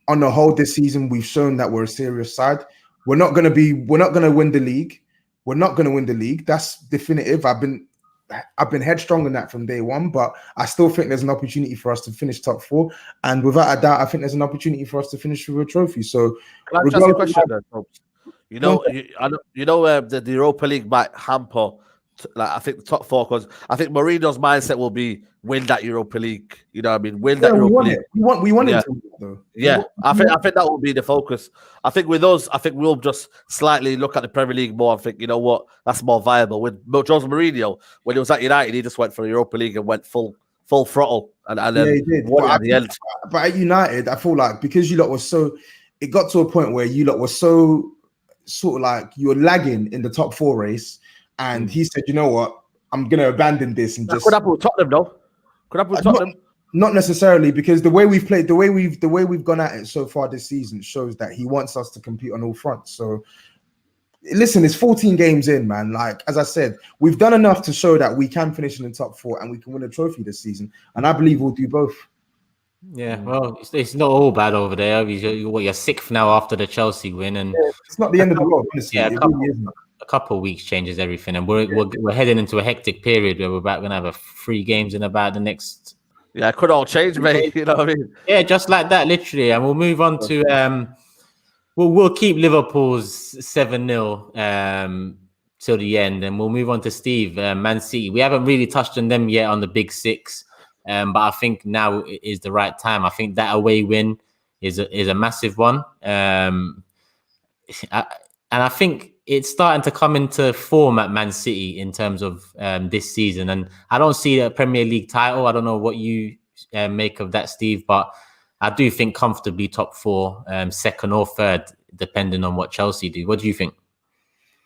on the whole this season, we've shown that we're a serious side. We're not going to win the league. We're not going to win the league. That's definitive. I've been headstrong in that from day one, but I still think there's an opportunity for us to finish top 4. And without a doubt, I think there's an opportunity for us to finish with a trophy. So, can I ask you a question then, Tobs? The Europa League might hamper, I think, the top 4, because I think Mourinho's mindset will be win that Europa League. You know what I mean? Win that Europa League. We want it to, though. Yeah, I think that will be the focus. I think with us, I think we'll just slightly look at the Premier League more and think, you know what, that's more viable. With Jose Mourinho, when he was at United, he just went for the Europa League and went full throttle, and then he did. won at the end. But at United, I feel like because you lot were so, it got to a point where you lot were so sort of like you were lagging in the top 4 race, and he said, you know what, I'm going to abandon this and just. Could happen with Tottenham, though. Could happen with Tottenham. Not necessarily, because the way we've played, the way we've gone at it so far this season shows that he wants us to compete on all fronts. So, listen, it's 14 games in, man. Like, as I said, we've done enough to show that we can finish in the top 4 and we can win a trophy this season. And I believe we'll do both. Yeah, well, it's not all bad over there. You're 6th now after the Chelsea win, and it's not the end of the world, honestly. Yeah, a couple of weeks changes everything, and we're heading into a hectic period where we're going to have 3 games in about the next. Yeah, it could all change, mate. You know what I mean? Yeah, just like that, literally. And we'll move on to we'll keep Liverpool's 7-0 till the end, and we'll move on to Steve, Man City. We haven't really touched on them yet on the Big 6. But I think now is the right time. I think that away win is a massive one. And I think it's starting to come into form at Man City in terms of this season. And I don't see a Premier League title. I don't know what you make of that, Steve, but I do think comfortably top 4, 2nd or 3rd, depending on what Chelsea do. What do you think?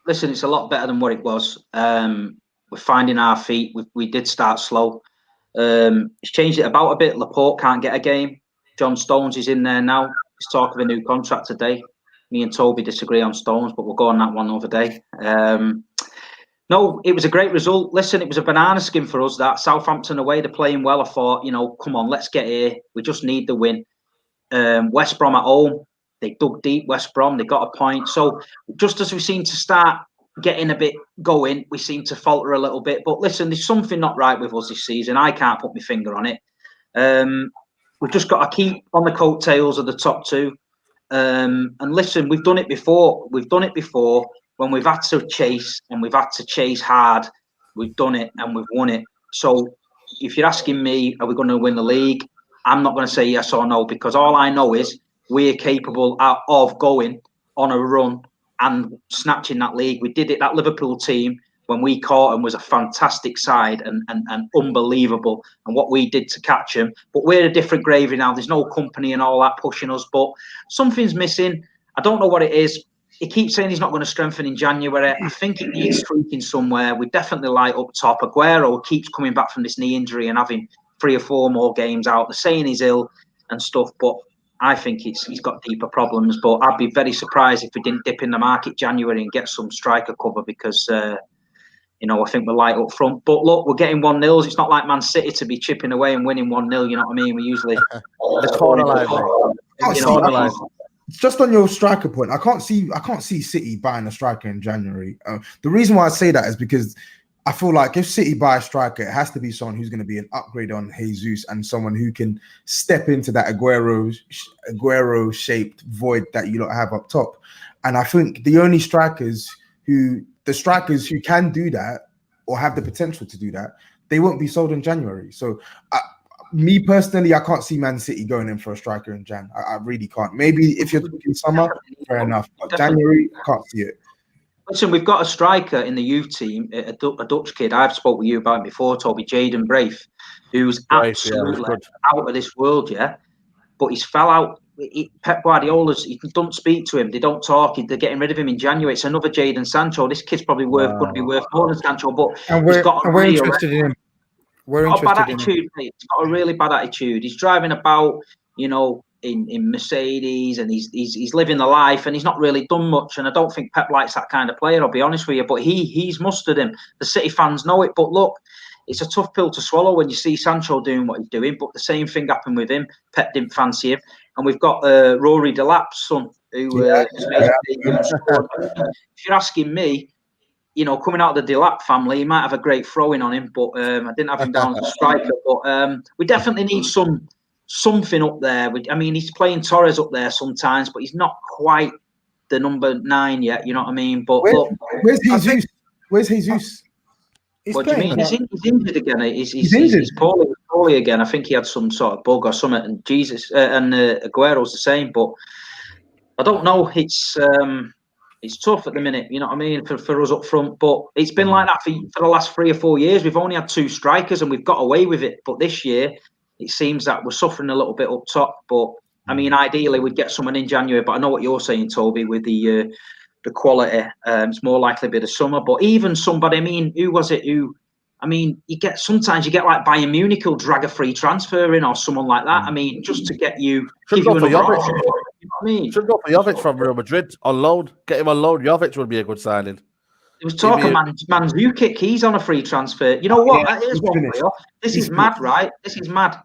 Listen, it's a lot better than what it was. We're finding our feet. We did start slow. It's changed it about a bit. Laporte can't get a game. John Stones is in there now. There's talk of a new contract today. Me and Toby disagree on Stones, but we'll go on that one over day. No, No, it was a great result. Listen, it was a banana skin for us. That Southampton away, they're playing well. I thought, come on, let's get here. We just need the win. West Brom at home, they dug deep. West Brom, they got a point. So just as we seem to start getting a bit going, we seem to falter a little bit. But listen, there's something not right with us this season. I can't put my finger on it. We've just got to keep on the coattails of the top two. And listen, we've done it before. We've done it before when we've had to chase and we've had to chase hard. We've done it and we've won it. So if you're asking me, are we going to win the league? I'm not going to say yes or no, because all I know is we're capable of going on a run and snatching that league. We did it. That Liverpool team, when we caught them, was a fantastic side and unbelievable. And what we did to catch them. But we're a different gravy now. There's no company and all that pushing us. But something's missing. I don't know what it is. He keeps saying he's not going to strengthen in January. I think it needs tweaking somewhere. We definitely light up top. Aguero keeps coming back from this knee injury and having 3 or 4 more games out. They're saying he's ill and stuff, but I think he's got deeper problems. But I'd be very surprised if we didn't dip in the market January and get some striker cover because, I think we're light up front. But look, we're getting 1-0. It's not like Man City to be chipping away and winning 1-0. You know what I mean? We usually. It's corner line. Just on your striker point, I can't see City buying a striker in January. The reason why I say that is because I feel like if City buy a striker, it has to be someone who's going to be an upgrade on Jesus and someone who can step into that Aguero-shaped void that you don't have up top. And I think the strikers who can do that or have the potential to do that, they won't be sold in January. So me personally, I can't see Man City going in for a striker in Jan. I really can't. Maybe if you're talking summer, fair enough. But January, I can't see it. Listen, we've got a striker in the youth team, a Dutch kid. I've spoke with you about him before, Toby, Jaden Braith, who's absolutely out of this world, yeah. But he's fell out. Pep Guardiola's, he don't speak to him. They don't talk. They're getting rid of him in January. It's another Jaden Sancho. This kid's probably going to be worth more than Sancho. But we're interested in him. We're interested in him. He's got a really bad attitude. He's driving about, in Mercedes, and he's living the life, and he's not really done much. And I don't think Pep likes that kind of player, I'll be honest with you. But he's mustered him. The City fans know it. But look, it's a tough pill to swallow when you see Sancho doing what he's doing. But the same thing happened with him. Pep didn't fancy him. And we've got Rory Delap's son, who if you're asking me, coming out of the Delap family, he might have a great throwing on him, but I didn't have him down as a striker. But we definitely need something up there. He's playing Torres up there sometimes, but he's not quite the number 9 yet. You know what I mean? But where's Jesus? Where's Jesus? What do you mean? He's injured again. He's poorly again. I think he had some sort of bug or something. And Jesus and Aguero's the same, but I don't know. It's tough at the minute. You know what I mean for us up front. But it's been like that for the last 3 or 4 years. We've only had 2 strikers and we've got away with it. But this year, it seems that we're suffering a little bit up top. But ideally we'd get someone in January. But I know what you're saying, Toby, with the quality. It's more likely to be the summer. But even somebody, who was it? Sometimes you get like Bayern Munich will drag a free transfer in or someone like that. Just to get you. Should go for Jovic. Should go for Jovic from Real Madrid on loan. Get him on loan. Jovic would be a good signing. There was talk of Mandzukic. He's on a free transfer. You know what? Here's one for you. This is mad, right? This is mad.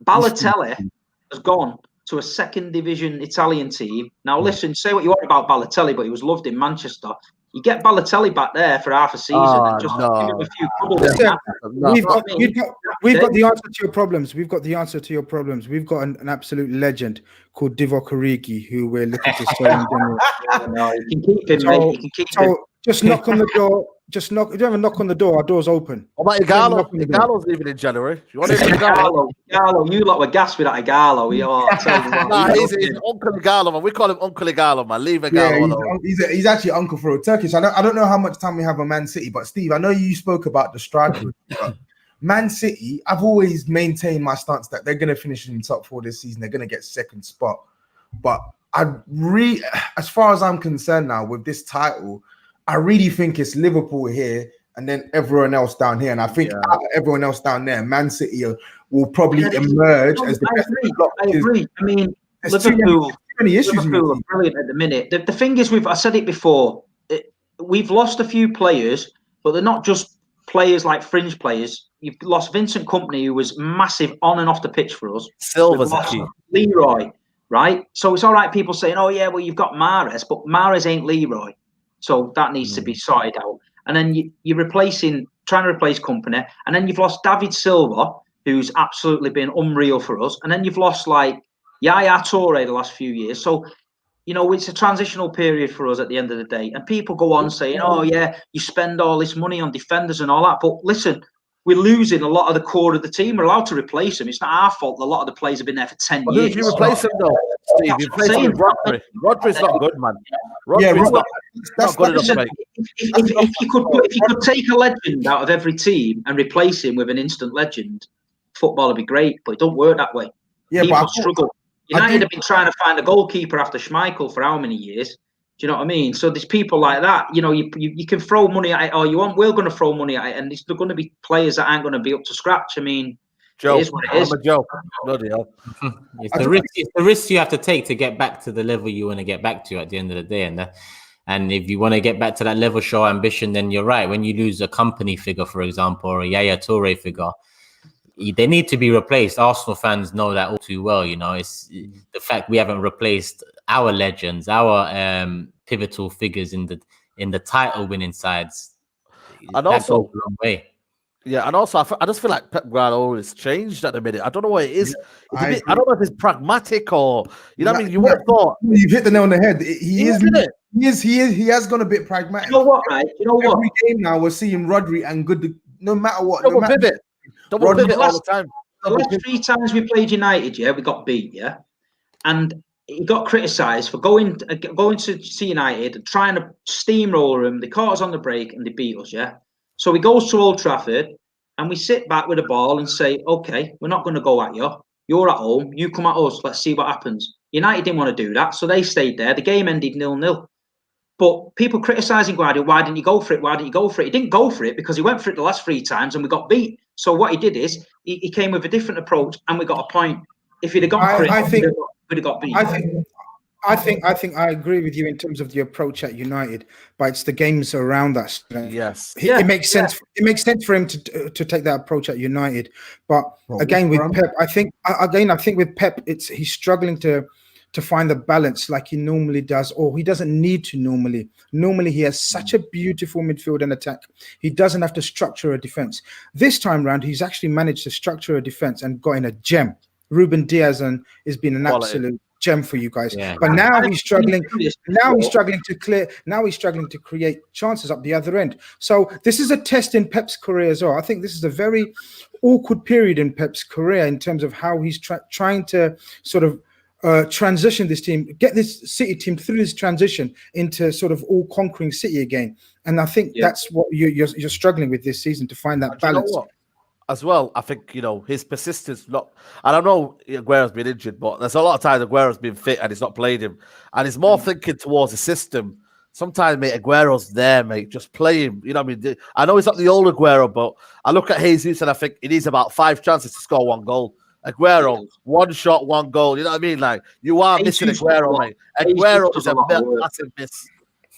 Balotelli has gone to a 2nd division Italian team. Now, listen, say what you want about Balotelli, but he was loved in Manchester. You get Balotelli back there for half a season and just give him a few troubles. We've got the answer to your problems. We've got the answer to your problems. We've got an absolute legend called Divock Origi, who we're looking to sell in general. You can keep him, mate. You can keep him. Just knock on the door. Just knock. If you have a knock on the door, our door's open. What about Igalo? Igalo's leaving in January. You want Igalo? You lot were gassed with that Igalo. He's Uncle Igalo, man. We call him Uncle Igalo, man. Leave Igalo. He's actually Uncle for a Turkish. I don't know how much time we have on Man City, but Steve, I know you spoke about the striker. Man City, I've always maintained my stance that they're going to finish in the top 4 this season. They're going to get 2nd spot. But as far as I'm concerned now with this title, I really think it's Liverpool here and then everyone else down here. And I think out of everyone else down there, Man City will probably emerge as the best. I agree. Liverpool are brilliant at the minute. The thing is, I said it before, we've lost a few players but they're not just players like fringe players. You've lost Vincent Kompany, who was massive on and off the pitch for us. Silver's a key. Leroy, right? So it's all right, people saying, oh, yeah, well, you've got Mahrez, but Mahrez ain't Leroy. So that needs to be sorted out. And then you're trying to replace Kompany. And then you've lost David Silva, who's absolutely been unreal for us. And then you've lost, like, Yaya Toure the last few years. So, you know, it's a transitional period for us at the end of the day. And people go on saying, oh, yeah, you spend all this money on defenders and all that. But listen, we're losing a lot of the core of the team. We're allowed to replace them. It's not our fault that a lot of the players have been there for 10 years. Who do you replace them, though, Steve? You replace them with Rodri. Rodri's not good, man. Rodri's not good enough, mate. If you could take a legend out of every team and replace him with an instant legend, football would be great, but it don't work that way. Yeah, people struggle. United have been trying to find a goalkeeper after Schmeichel for how many years? Do you know what I mean? So there's people like that. You know, you can throw money at it, or we're going to throw money at it, and there's going to be players that aren't going to be up to scratch. I mean, Joe, it is what it is. I'm a joke. Bloody hell. It's the risk you have to take to get back to the level you want to get back to at the end of the day, and if you want to get back to that level, show ambition, then you're right. When you lose a Kompany figure, for example, or a Yaya Toure figure, they need to be replaced. Arsenal fans know that all too well. You know, it's the fact we haven't replaced our legends, our pivotal figures in the title-winning sides. And that also, goes a long way. Yeah, and also I just feel like Pep Guardiola has changed at the minute. I don't know what it is. I don't know if it's pragmatic or you know what I mean. You would have thought you've hit the nail on the head. He has gone a bit pragmatic. You know what, right? You know what? Every game now we're seeing Rodri and good. No matter what, double pivot all the time. The last 3 times we played United, we got beat, and he got criticised for going to see United and trying to steamroller them. They caught us on the break and they beat us, So he goes to Old Trafford and we sit back with the ball and say, okay, we're not going to go at you. You're at home. You come at us. Let's see what happens. United didn't want to do that, so they stayed there. The game ended 0-0. But people criticising Guardiola, why didn't you go for it? Why didn't you go for it? He didn't go for it because he went for it the last 3 times and we got beat. So what he did is he came with a different approach and we got a point. If he'd have gone for it, we'd have got beat. I think I agree with you in terms of the approach at United, but it's the games around that. Yes, it makes sense. It makes sense for him to take that approach at United. But again, with Pep, I think with Pep, he's struggling to find the balance like he normally does, or he doesn't need to normally. Normally, he has such a beautiful midfield and attack. He doesn't have to structure a defense. This time round, he's actually managed to structure a defense and got in a gem. Ruben Diaz has been an absolute gem for you guys. Yeah. But now he's struggling. Now he's struggling to create chances up the other end. So this is a test in Pep's career as well. I think this is a very awkward period in Pep's career in terms of how he's trying to sort of transition this team, get this City team through this transition into sort of all conquering City again. And I think that's what you're struggling with this season, to find that balance. You know, as well, I think, his persistence. I don't know, Aguero's been injured, but there's a lot of times Aguero's been fit and he's not played him. And he's more thinking towards the system. Sometimes, mate, Aguero's there, mate. Just play him. You know what I mean? I know he's not the old Aguero, but I look at Jesus and I think he needs about 5 chances to score 1 goal. Aguero, 1 shot, 1 goal. You know what I mean? Like, you are missing Aguero, mate. Aguero is a massive miss.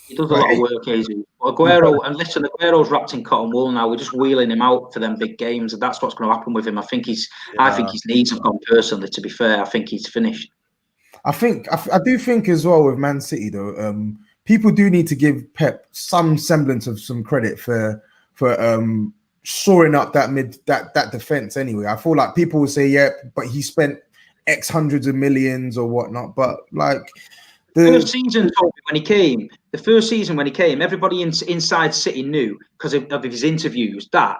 He does a lot of work, Jesus. Aguero, and listen, Aguero's wrapped in cotton wool now. We're just wheeling him out for them big games, and that's what's going to happen with him. I think his needs have gone personally. To be fair, I think he's finished. I do think as well with Man City though, people do need to give Pep some semblance of some credit for shoring up that defense. Anyway, I feel like people will say, but he spent X hundreds of millions or whatnot, but like. The first season when he came, everybody inside City knew because of his interviews that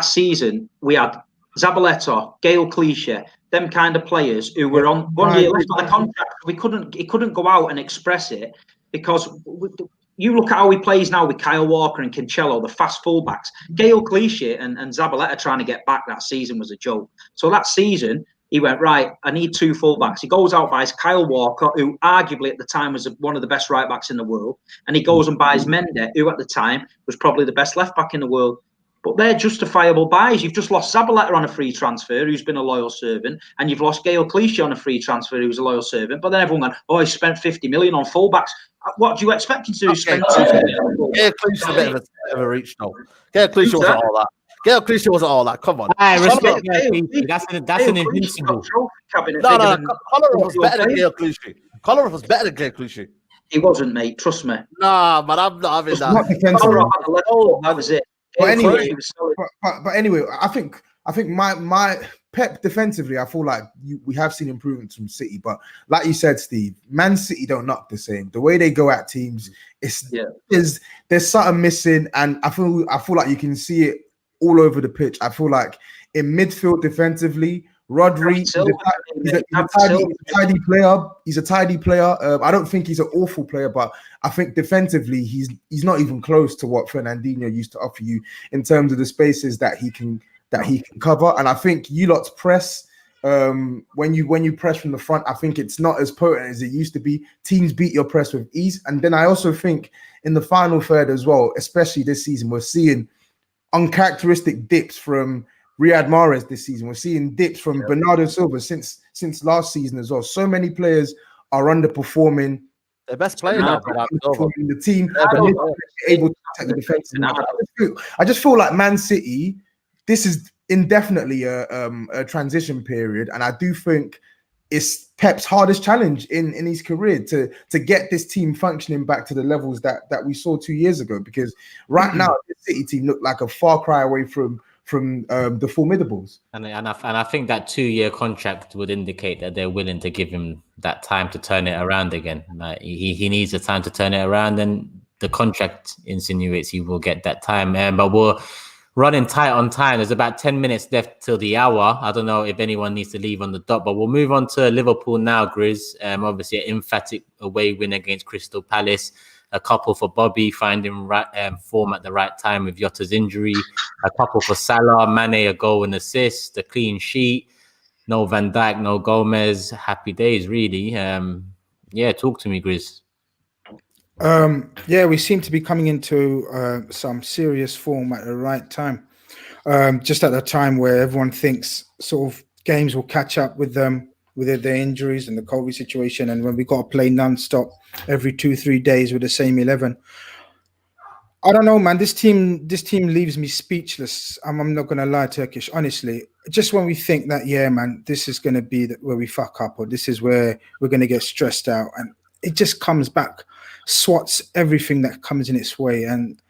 season we had Zabaleta, Gael Clichy, them kind of players who were on 1 year left on the contract. He couldn't go out and express it because you look at how he plays now with Kyle Walker and Cancelo, the fast fullbacks. Gael Clichy and Zabaleta trying to get back that season was a joke. So that season, he went, right, I need 2 fullbacks. He goes out, buys Kyle Walker, who arguably at the time was one of the best right-backs in the world. And he goes and buys Mendes, who at the time was probably the best left-back in the world. But they're justifiable buys. You've just lost Zabaleta on a free transfer, who's been a loyal servant, and you've lost Gael Clichy on a free transfer, who's a loyal servant. But then everyone went, oh, he spent 50 million on fullbacks. What do you expect him to do? Spend 2 million? Gael Clichy's a bit of a reach, though. Gael Clichy wasn't all that. Gael Clichy wasn't all that. Come on. Respect that's an invincible. No. Kolarov was better than Gael Clichy. Kolarov was better than Gael Clichy. He wasn't, mate. Trust me. Nah, man, I'm not having that. Not defensive. That was it. But anyway, I think my Pep defensively, I feel like we have seen improvements from City, but like you said, Steve, Man City don't knock the same. The way they go at teams, there's something missing, and I feel like you can see it all over the pitch. I feel like in midfield defensively, Rodri, he's a tidy player. He's a tidy player. I don't think he's an awful player, but I think defensively, he's not even close to what Fernandinho used to offer you in terms of the spaces that he can cover. And I think you lot's press, when you press from the front, I think it's not as potent as it used to be. Teams beat your press with ease. And then I also think in the final third as well, especially this season, we're seeing uncharacteristic dips from Riyad Mahrez this season. We're seeing dips from Bernardo Silva since last season as well. So many players are underperforming. The best player now in the team, able to attack the defense. I just feel like Man City, this is indefinitely a transition period, and I do think it's Pep's hardest challenge in his career to get this team functioning back to the levels that we saw 2 years ago. Because right now, the City team look like a far cry away from the formidables. And I think that 2-year contract would indicate that they're willing to give him that time to turn it around again. Like he needs the time to turn it around, and the contract insinuates he will get that time. But we're running tight on time. There's about 10 minutes left till the hour. I don't know if anyone needs to leave on the dot, but we'll move on to Liverpool now, Grizz. Obviously, an emphatic away win against Crystal Palace. A couple for Bobby, finding form at the right time with Yotta's injury. A couple for Salah, Mane, a goal and assist, a clean sheet. No Van Dijk, no Gomez. Happy days, really. Talk to me, Grizz. We seem to be coming into some serious form at the right time. Just at the time where everyone thinks sort of games will catch up with them, with their injuries and the COVID situation, and when we got to play non-stop every 2-3 days with the same 11. I don't know, man. This team leaves me speechless. I'm not going to lie, Turkish. Honestly, just when we think that, man, this is going to be where we fuck up, or this is where we're going to get stressed out, and it just comes back, swats everything that comes in its way. And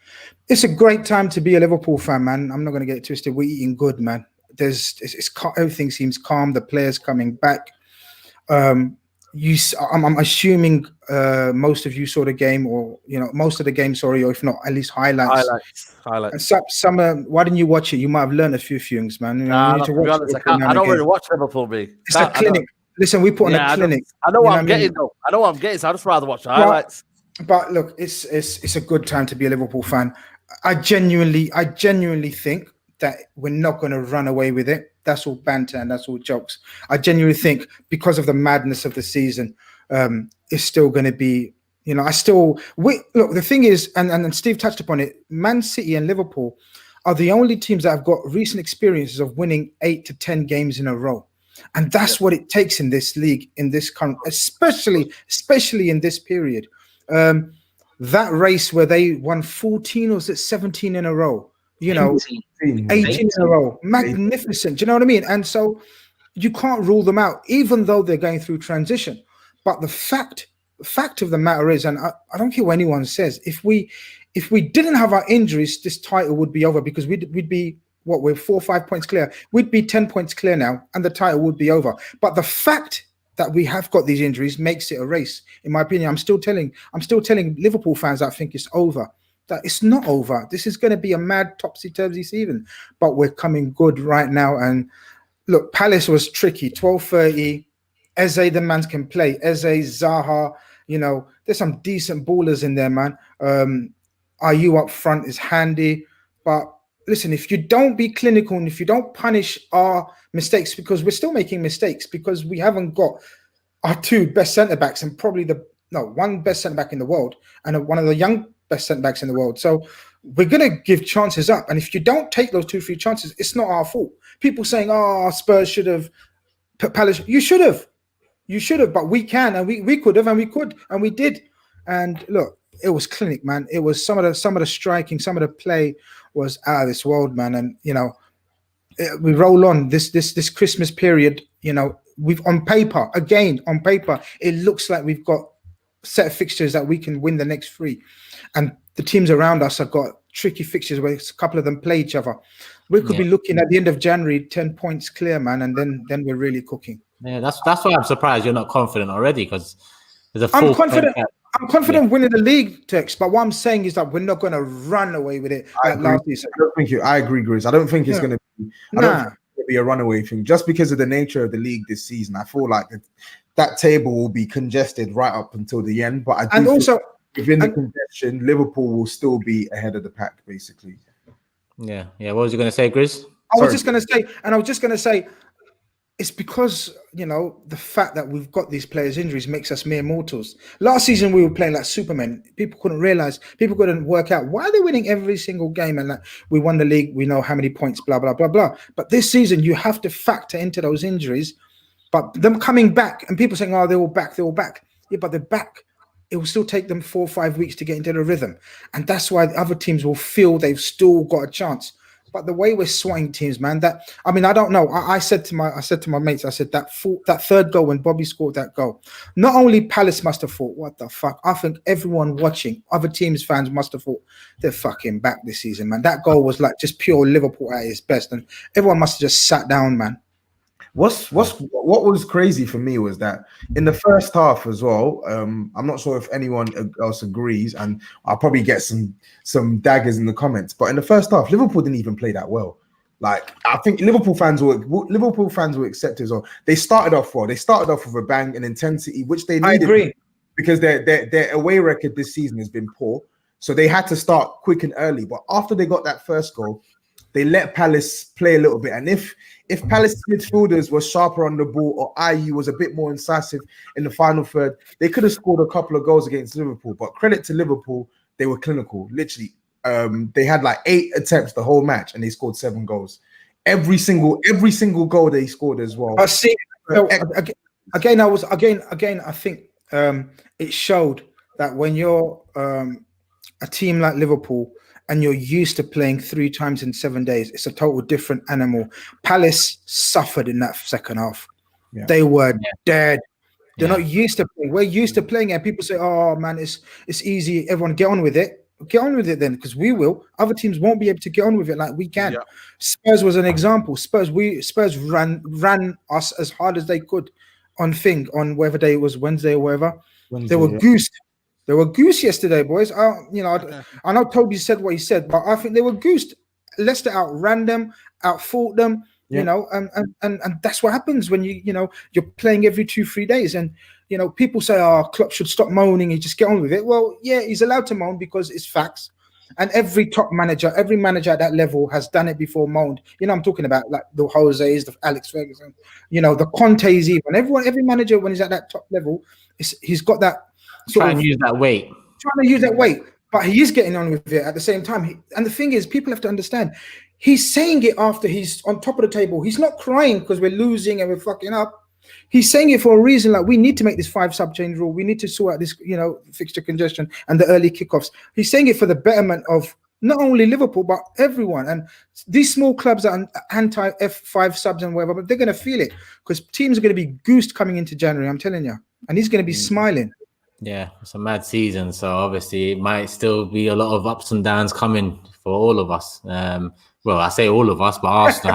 it's a great time to be a Liverpool fan, man. I'm not going to get it twisted. We're eating good, man. Everything seems calm. The players coming back. I'm assuming most of you saw the game, or most of the game. Sorry, or if not, at least highlights. Why didn't you watch it? You might have learned a few things, man. You need to watch I don't really watch Liverpool, me. It's a clinic. Listen, we put on a clinic. I know what I'm getting, though. I know what I'm getting, so I'd just rather watch the highlights. But look, it's a good time to be a Liverpool fan. I genuinely think that we're not going to run away with it. That's all banter and that's all jokes. I genuinely think because of the madness of the season, it's still going to be, look, the thing is, and Steve touched upon it, Man City and Liverpool are the only teams that have got recent experiences of winning 8 to 10 games in a row. And that's what it takes in this league, in this current, especially in this period. That race where they won 14 or was it 17 in a row? 18 in a row. Magnificent. Do you know what I mean? And so you can't rule them out, even though they're going through transition. But the fact of the matter is, and I don't care what anyone says, if we didn't have our injuries, this title would be over, because we'd be, we're 4 or 5 points clear. We'd be 10 points clear now, and the title would be over. But the fact that we have got these injuries makes it a race. In my opinion, I'm still telling Liverpool fans that I think it's over. That it's not over. This is going to be a mad topsy-turvy season, but we're coming good right now. And look, Palace was tricky. 12:30. Eze, the man can play. Eze, Zaha. There's some decent ballers in there, man. Ayew up front is handy, but listen, if you don't be clinical and if you don't punish our mistakes, because we're still making mistakes, because we haven't got our 2 best centre backs and probably one best centre back in the world and one of the young best centre backs in the world. So we're going to give chances up. And if you don't take those 2-3 chances, it's not our fault. People saying, oh, Spurs should have put Palace. You should have. You should have, but we can, and we could have, and we could, and we did. And look, it was clinic, man. It was some of the striking, some of the play was out of this world, man. And we roll on this Christmas period. We've on paper, it looks like we've got a set of fixtures that we can win the next 3, and the teams around us have got tricky fixtures where a couple of them play each other. We could be looking at the end of January 10 points clear, man, and then we're really cooking. Yeah, that's why I'm surprised you're not confident already, because there's a I'm confident winning the league, Tex, but what I'm saying is that we're not going to run away with it. I agree, Grizz. I don't think it's going to be a runaway thing, just because of the nature of the league this season. I feel like that table will be congested right up until the end. But I do also within the congestion, Liverpool will still be ahead of the pack, basically. Yeah. What was you going to say, Grizz? I was just going to say, it's because, the fact that we've got these players' injuries makes us mere mortals. Last season, we were playing like Supermen. People couldn't realize, people couldn't work out why they're winning every single game. And we won the league, we know how many points, blah, blah, blah, blah. But this season, you have to factor into those injuries. But them coming back, and people saying, oh, they're all back. Yeah, but they're back. It will still take them 4 or 5 weeks to get into the rhythm. And that's why the other teams will feel they've still got a chance. But the way we're swatting teams, man, I don't know. I said to my mates, I said that third goal when Bobby scored that goal, not only Palace must have thought, what the fuck? I think everyone watching, other teams' fans must have thought they're fucking back this season, man. That goal was like just pure Liverpool at its best, and everyone must have just sat down, man. What was crazy for me was that in the first half as well, I'm not sure if anyone else agrees, and I'll probably get some daggers in the comments, but in the first half, Liverpool didn't even play that well. Like, I think Liverpool fans will accept it as well. They started off well. They started off with a bang and intensity, which they needed. I agree. Because their away record this season has been poor. So they had to start quick and early. But after they got that first goal, they let Palace play a little bit. And if Palace midfielders were sharper on the ball, or IU was a bit more incisive in the final third, they could have scored a couple of goals against Liverpool. But credit to Liverpool, they were clinical. Literally, they had like 8 attempts the whole match, and they scored 7 goals. Every single goal they scored as well. I see. I think it showed that when you're a team like Liverpool, and you're used to playing 3 times in 7 days, it's a total different animal. Palace suffered in that second half. Yeah. They were dead. They're not used to playing. We're used to playing, and people say, oh, man, it's easy. Everyone get on with it. Get on with it then, because we will. Other teams won't be able to get on with it like we can. Yeah. Spurs was an example. Spurs ran us as hard as they could on whatever day it was, Wednesday or whatever. They were goosed. They were goose yesterday, boys. I know Toby said what he said, but I think they were goosed. Leicester outran them, outfought them, and that's what happens when you're playing every 2-3 days. And people say, oh, Klopp should stop moaning and just get on with it. Well, yeah, he's allowed to moan because it's facts. And every manager at that level has done it before, moaned. I'm talking about like the Jose's, the Alex Ferguson, the Conte's, even every manager when he's at that top level, he's got that. Trying to use that weight, but he is getting on with it at the same time. And the thing is, people have to understand, he's saying it after he's on top of the table. He's not crying because we're losing and we're fucking up. He's saying it for a reason. Like, we need to make this 5 sub change rule. We need to sort out this, fixture congestion and the early kickoffs. He's saying it for the betterment of not only Liverpool but everyone. And these small clubs are anti F5 subs and whatever, but they're going to feel it because teams are going to be goosed coming into January. I'm telling you, and he's going to be smiling. Yeah, it's a mad season, so obviously it might still be a lot of ups and downs coming for all of us. Well, I say all of us, but Arsenal,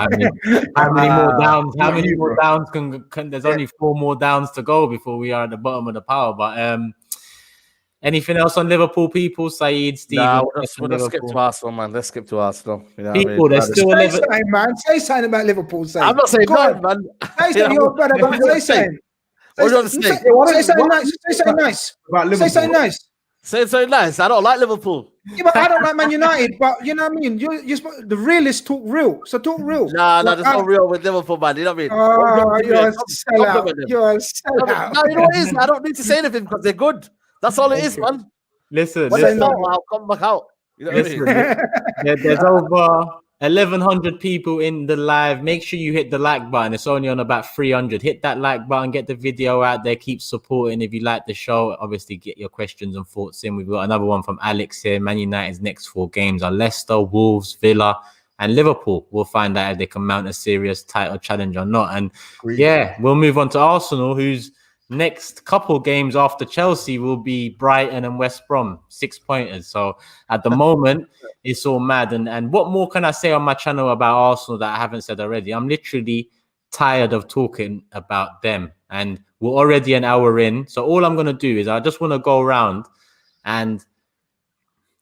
how many more downs? How many more downs can there's only 4 more downs to go before we are at the bottom of the pile. But anything else on Liverpool, people? SAEED, Steve? Let's skip to Arsenal, man. Let's skip to Arsenal. People, there's still man. Say something about Liverpool. I'm not saying that, man. Say something, you're better, but say something. Say something nice. Say something nice. Say something nice. Say something nice. I don't like Liverpool. Yeah, but I don't like Man United. But you know what I mean. You're the realists talk real. So talk real. Nah, there's no real with Liverpool, man. You know what I mean? Oh, you're a sellout. You're a sellout. No, you know what it is? I don't need to say anything because they're good. That's all it is, man. Listen. I'll come back out. You know what I mean? There's over 1,100 people in the live. Make sure you hit the like button. It's only on about 300. Hit that like button. Get the video out there. Keep supporting. If you like the show, obviously get your questions and thoughts in. We've got another one from Alex here. Man United's next 4 games are Leicester, Wolves, Villa, and Liverpool. We'll find out if they can mount a serious title challenge or not. And yeah, we'll move on to Arsenal, whose next couple games after Chelsea will be Brighton and West Brom, 6-pointers. So at the moment, it's all mad. And what more can I say on my channel about Arsenal that I haven't said already? I'm literally tired of talking about them. And we're already an hour in. So all I'm going to do is I just want to go around, and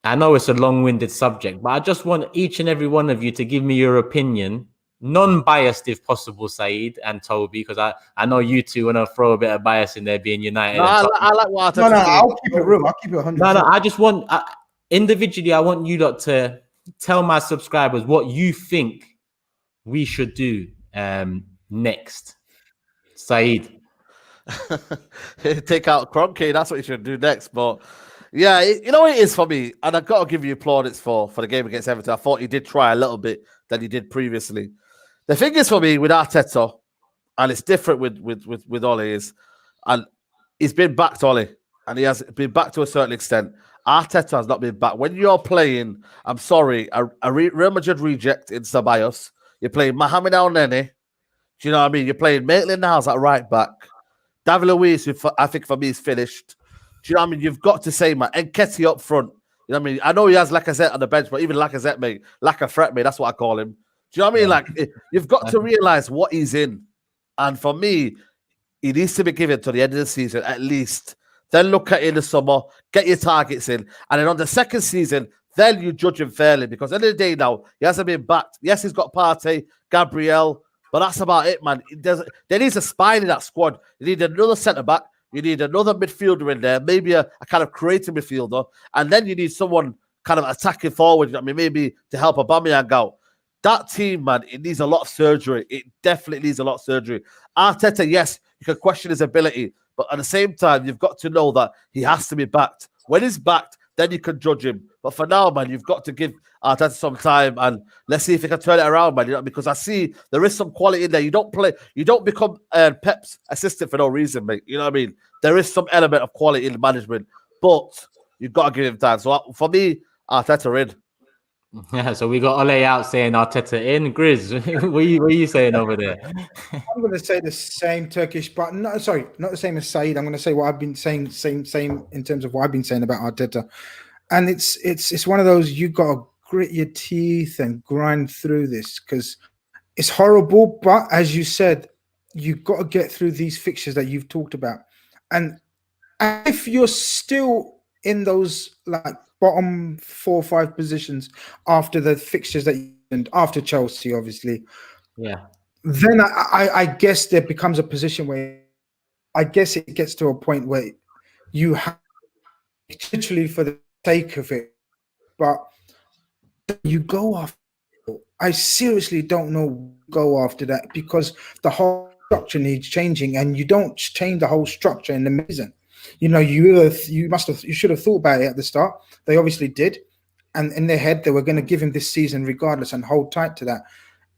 I know it's a long-winded subject, but I just want each and every one of you to give me your opinion, non-biased if possible, Saeed and Toby, because I know you two want to throw a bit of bias in there, being United. No, I like what No, I'll keep it real. I'll keep it 100%. No, I just want individually. I want you lot to tell my subscribers what you think we should do next. Saeed, take out Kroenke. That's what you should do next. But yeah, you know what it is for me, and I've got to give you plaudits for the game against Everton. I thought he did try a little bit than he did previously. The thing is for me with Arteta, and it's different with Ole, is, and he's been backed, Ole, and he has been back to a certain extent. Arteta has not been back. When you're playing, I'm sorry, a Real Madrid reject in Ceballos, you're playing Mohamed El Neni, do you know what I mean? You're playing Maitland-Niles at right back. David Luiz, who I think for me is finished. Do you know what I mean? You've got to say, man, Nketiah up front. You know what I mean? I know he has Lacazette on the bench, but even Lacazette, mate, lack of threat, mate, that's what I call him. Do you know what I mean? Like, you've got to realize what he's in. And for me, he needs to be given to the end of the season at least. Then look at it in the summer, get your targets in. And then on the second season, then you judge him fairly. Because at the end of the day now, he hasn't been backed. Yes, he's got Partey, Gabriel, but that's about it, man. There needs a spine in that squad. You need another centre-back. You need another midfielder in there, maybe a kind of creative midfielder. And then you need someone kind of attacking forward. I mean, maybe to help Aubameyang out. That team, man, it needs a lot of surgery. It definitely needs a lot of surgery. Arteta, yes, you can question his ability, but at the same time, you've got to know that he has to be backed. When he's backed, then you can judge him. But for now, man, you've got to give Arteta some time, and let's see if he can turn it around, man. You know, because I see there is some quality in there. You don't become Pep's assistant for no reason, mate. You know what I mean? There is some element of quality in the management, but you've got to give him time. So for me, Arteta in. Yeah, so we got Ole out saying Arteta in. GRIZZ, what are you saying over there? I'm going to say the same Turkish, but not the same as Saeed. I'm going to say what I've been saying, same in terms of what I've been saying about Arteta. And it's one of those, you got to grit your teeth and grind through this because it's horrible. But as you said, you've got to get through these fixtures that you've talked about. And if you're still in those like bottom 4 or 5 positions after the fixtures that you and after Chelsea, obviously, yeah, then I guess there becomes a position where I guess it gets to a point where you have literally for the sake of it, but you go after. I seriously don't know go after that because the whole structure needs changing, and you don't change the whole structure in the season. You know, you should have thought about it at the start. They obviously did, and in their head they were going to give him this season regardless and hold tight to that.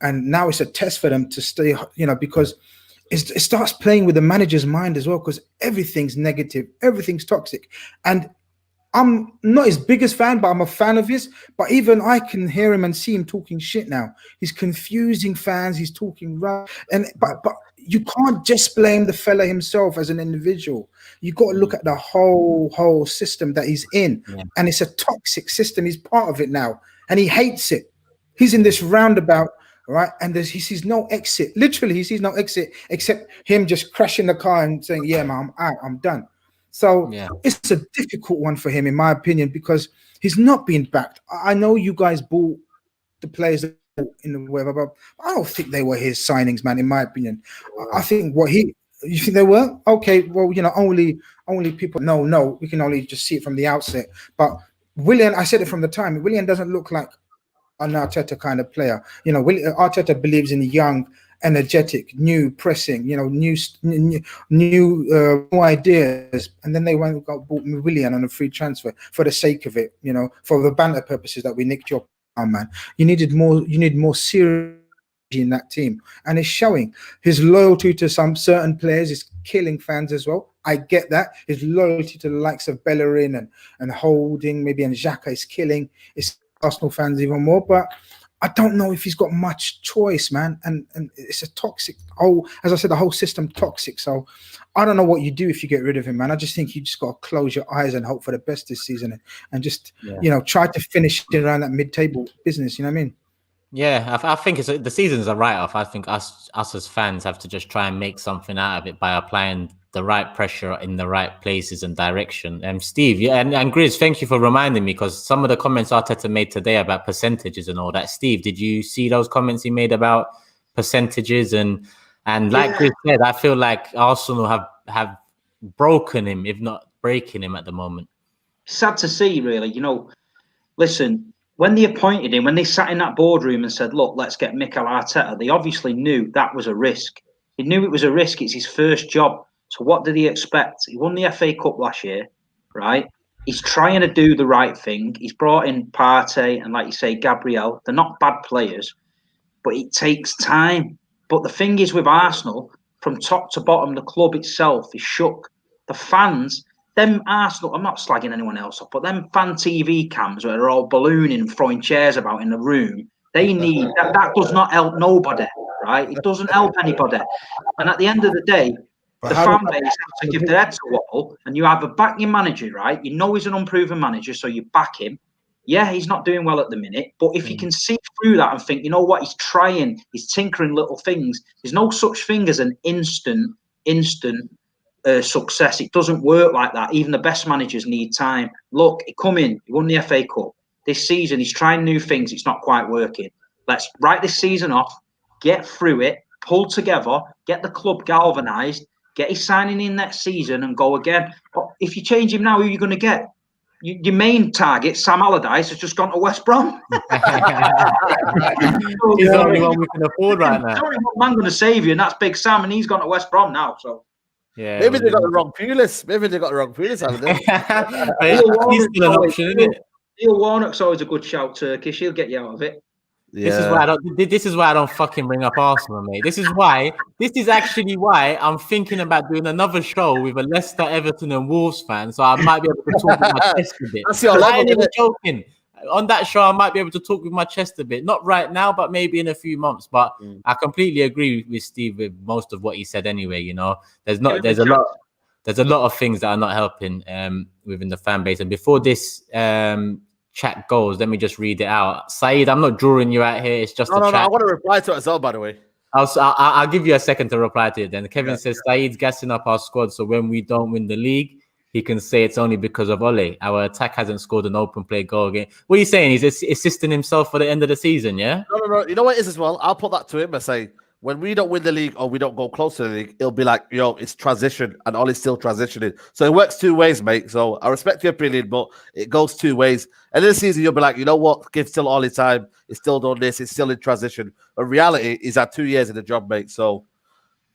And now it's a test for them to stay, you know, because it starts playing with the manager's mind as well, because everything's negative, everything's toxic. And I'm not his biggest fan, but I'm a fan of his. But even I can hear him and see him talking shit now. He's confusing fans. He's talking right, but you can't just blame the fella himself as an individual. You got to look at the whole system that he's in, and it's a toxic system. He's part of it now, and he hates it. He's in this roundabout, right? And he sees no exit. Literally, he sees no exit except him just crashing the car and saying, "Yeah, man, I'm out. I'm done." So it's a difficult one for him, in my opinion, because he's not being backed. I know you guys bought the players in the web, but I don't think they were his signings, man. In my opinion, I think you think they were okay. Well, you know, only people. No, we can only just see it from the outset. But Willian, I said it from the time. Willian doesn't look like an Arteta kind of player. You know, Arteta believes in young energetic, new pressing, new ideas. And then they went and got bought Willian on a free transfer for the sake of it, for the banter purposes that we nicked your man. You need more serious in that team, and it's showing. His loyalty to some certain players is killing fans as well. I get that. His loyalty to the likes of Bellerin and Holding, maybe, and Xhaka is killing. It's Arsenal fans even more, but I don't know if he's got much choice, man. And it's a toxic as I said, the whole system toxic. So I don't know what you do if you get rid of him, man. I just think you just got to close your eyes and hope for the best this season, and just try to finish it around that mid-table business. You know what I mean? Yeah, I think the season's a write-off. I think us as fans have to just try and make something out of it by applying the right pressure in the right places and direction. Steve, and GRIZZ, thank you for reminding me, because some of the comments Arteta made today about percentages and all that. Steve, did you see those comments he made about percentages? And like GRIZZ said, I feel like Arsenal have broken him, if not breaking him at the moment. Sad to see, really. Listen, when they appointed him, when they sat in that boardroom and said, look, let's get Mikel Arteta, they obviously knew that was a risk. They knew it was a risk. It's his first job. So what did he expect? He won the FA Cup last year, right? He's trying to do the right thing. He's brought in Partey and, like you say, Gabriel. They're not bad players, but it takes time. But the thing is with Arsenal, from top to bottom, the club itself is shook. The fans... Them Arsenal, I'm not slagging anyone else off, but them fan TV cams where they're all ballooning and throwing chairs about in the room, they need that does not help nobody, right? It doesn't help anybody. And at the end of the day, the fan base has to give their head to wobble, and you either back your manager, right? You know he's an unproven manager, so you back him. Yeah, he's not doing well at the minute, but if you can see through that and think, you know what, he's trying, he's tinkering little things. There's no such thing as an instant success. It doesn't work like that. Even the best managers need time. Look, he come in, he won the FA Cup. This season, he's trying new things. It's not quite working. Let's write this season off, get through it, pull together, get the club galvanised, get his signing in next season and go again. But if you change him now, who are you going to get? Your main target, Sam Allardyce, has just gone to West Brom. He's the only one we can afford right now. There's only one man going to save you, and that's Big Sam, and he's gone to West Brom now. So. Yeah, maybe they got the wrong Pulis. Maybe they got the wrong Pulis out of this. He's still an option, isn't it? Neil Warnock's always a good shout. Turkish, he'll get you out of it. Yeah. This is why I don't fucking bring up Arsenal, mate. This is actually why I'm thinking about doing another show with a Leicester, Everton, and Wolves fan, so I might be able to talk with my chest a bit. That's your level, I ain't even joking. On that show, I might be able to talk with my chest a bit. Not right now, but maybe in a few months. But I completely agree with Steve with most of what he said. Anyway, there's a lot of things that are not helping within the fan base. And before this chat goes, let me just read it out. Saeed, I'm not drawing you out here. It's just a chat. I want to reply to it as well, by the way. I'll give you a second to reply to it. Then Kevin says Saeed's gassing up our squad, so when we don't win the league, he can say it's only because of Ole. Our attack hasn't scored an open play goal again. What are you saying? He's assisting himself for the end of the season, yeah? No. You know what it is as well? I'll put that to him and say, when we don't win the league or we don't go close to the league, it'll be like, it's transition, and Ole's still transitioning. So it works two ways, mate. So I respect your opinion, but it goes two ways. And this season, you'll be like, you know what? Give still Ole time. It's still done this. It's still in transition. But reality is at 2 years in the job, mate. So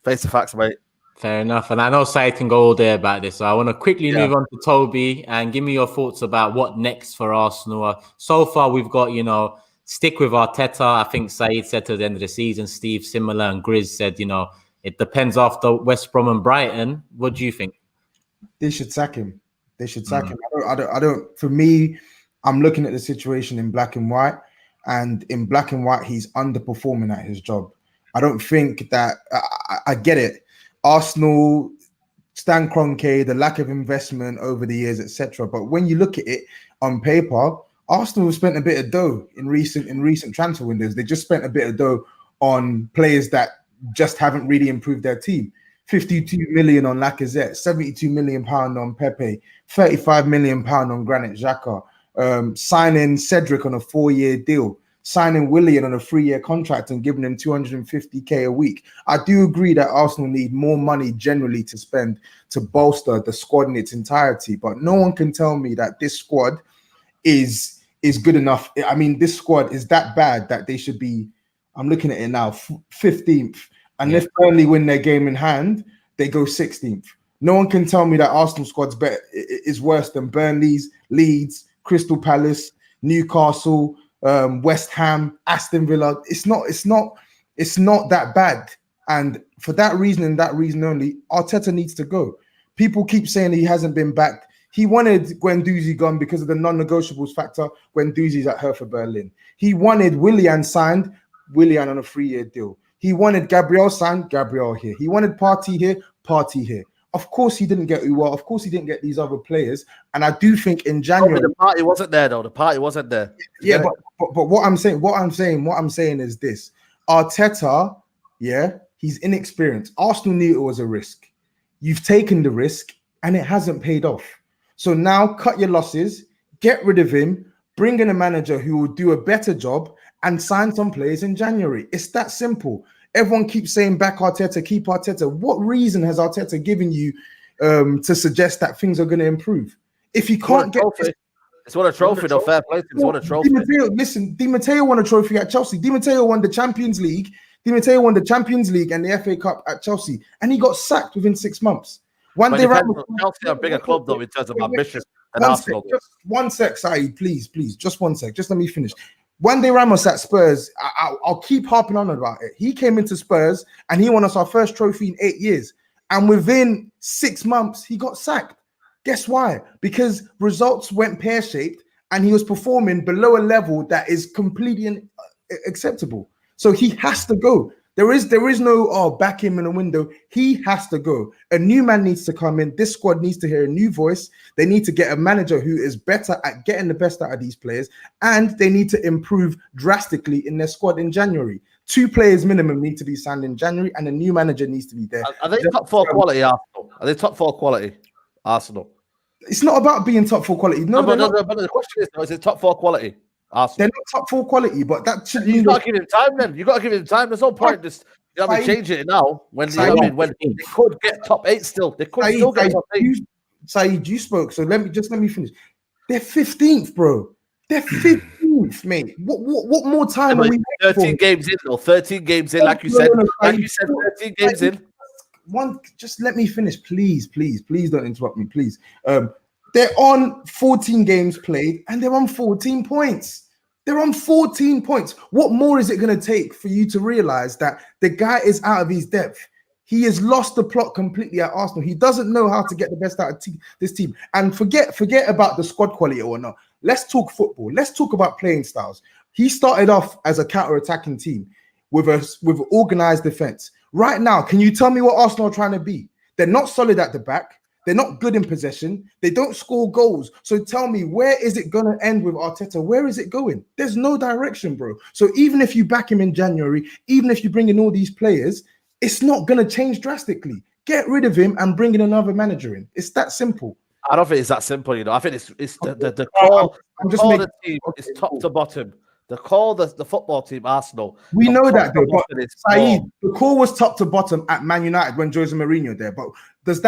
face the facts, mate. Fair enough. And I know Saeed can go all day about this. So I want to quickly move on to Toby and give me your thoughts about what next for Arsenal. So far, we've got, stick with Arteta. I think Saeed said to the end of the season, Steve similar, and GRIZZ said, it depends after West Brom and Brighton. What do you think? They should sack him. Him. I don't. For me, I'm looking at the situation in black and white, and in black and white, he's underperforming at his job. I don't think that. I get it. Arsenal, Stan Kroenke, the lack of investment over the years, etc. But when you look at it on paper, Arsenal have spent a bit of dough in recent transfer windows. They just spent a bit of dough on players that just haven't really improved their team. 52 million on Lacazette, 72 million pound on Pepe, 35 million pound on Granit Xhaka, signing Cedric on a 4-year deal, signing Willian on a 3-year contract and giving him 250k a week. I do agree that Arsenal need more money generally to spend to bolster the squad in its entirety, but no one can tell me that this squad is good enough. I mean, this squad is that bad that they should be, I'm looking at it now, 15th. And if Burnley win their game in hand, they go 16th. No one can tell me that Arsenal squad's better is worse than Burnley's, Leeds, Crystal Palace, Newcastle, West Ham, Aston Villa. It's not that bad. And for that reason and that reason only, Arteta needs to go. People keep saying he hasn't been backed. He wanted Guendouzi gone because of the non-negotiables factor. Guendouzi's at Hertha Berlin. He wanted Willian signed, Willian on a 3-year deal. He wanted Gabriel signed, Gabriel here. He wanted Partey here, Partey here. Of course, he didn't get Uwa. Of course, he didn't get these other players. And I do think in January, the party wasn't there though. The party wasn't there. Yeah, but what I'm saying is this: Arteta, he's inexperienced. Arsenal knew it was a risk. You've taken the risk, and it hasn't paid off. So now, cut your losses, get rid of him, bring in a manager who will do a better job, and sign some players in January. It's that simple. Everyone keeps saying back Arteta, keep Arteta. What reason has Arteta given you to suggest that things are going to improve? If you can't get it's won a trophy, though. Fair play. It's won a trophy. Di Matteo won a trophy at Chelsea. Di Matteo won the Champions League. Di Matteo won the Champions League and the FA Cup at Chelsea, and he got sacked within 6 months. Chelsea are a bigger club though in terms of ambition than Arsenal. Just 1 sec, SAEED, please. Just 1 sec. Just let me finish. One day Ramos at Spurs, I'll keep harping on about it. He came into Spurs and he won us our first trophy in 8 years. And within 6 months, he got sacked. Guess why? Because results went pear-shaped and he was performing below a level that is completely acceptable. So he has to go. There is no back him in a window. He has to go. A new man needs to come in. This squad needs to hear a new voice. They need to get a manager who is better at getting the best out of these players, and they need to improve drastically in their squad in January. 2 players minimum need to be signed in January, and a new manager needs to be there. Are they top 4 quality, Arsenal? Are they top 4 quality, Arsenal? It's not about being top 4 quality. No, but the question is it top 4 quality? Arsenal. They're not top 4 quality, but that should mean you got to give him time. Then you got to give him time. There's no point just change it now when when they could get top 8 still. They could still get top 8. SAEED, you spoke, so let me finish. They're 15th, bro. They're 15th, mate. What more time are we? 13 games in, though. 13 games in, like you said. Like you said, 13 games in. Just let me finish, please don't interrupt me, please. They're on 14 games played and they're on 14 points. They're on 14 points. What more is it going to take for you to realize that the guy is out of his depth? He has lost the plot completely at Arsenal. He doesn't know how to get the best out of this team. And forget about the squad quality or not. Let's talk football. Let's talk about playing styles. He started off as a counter-attacking team with organized defense. Right now, can you tell me what Arsenal are trying to be? They're not solid at the back. They're not good in possession. They don't score goals. So tell me, where is it going to end with Arteta? Where is it going? There's no direction, bro. So even if you back him in January, even if you bring in all these players, it's not going to change drastically. Get rid of him and bring in another manager in. It's that simple. I don't think it's that simple, you know. I think it's the core. The team is top to bottom. The core, the football team, Arsenal. We know that, though. But SAEED, the core was top to bottom at Man United when Jose Mourinho there. But did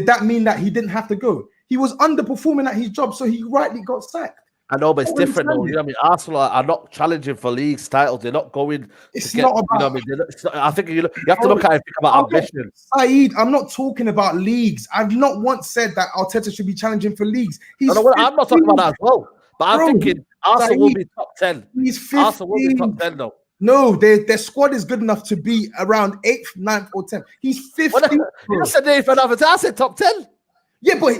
that mean that he didn't have to go? He was underperforming at his job, so he rightly got sacked. I know, but it's different though. You know what I mean? Arsenal are not challenging for leagues titles. They're not going. It's not about. You know what I mean? I think you have to look at it and think about ambition. SAEED, I'm not talking about leagues. I've not once said that Arteta should be challenging for leagues. I'm not talking about that as well. But I'm thinking Arsenal will be top 10. Arsenal will be top 10 though. No, their squad is good enough to be around 8th, 9th, or 10th. He's 15th. You said 8th and 9th. I said top 10. Yeah, but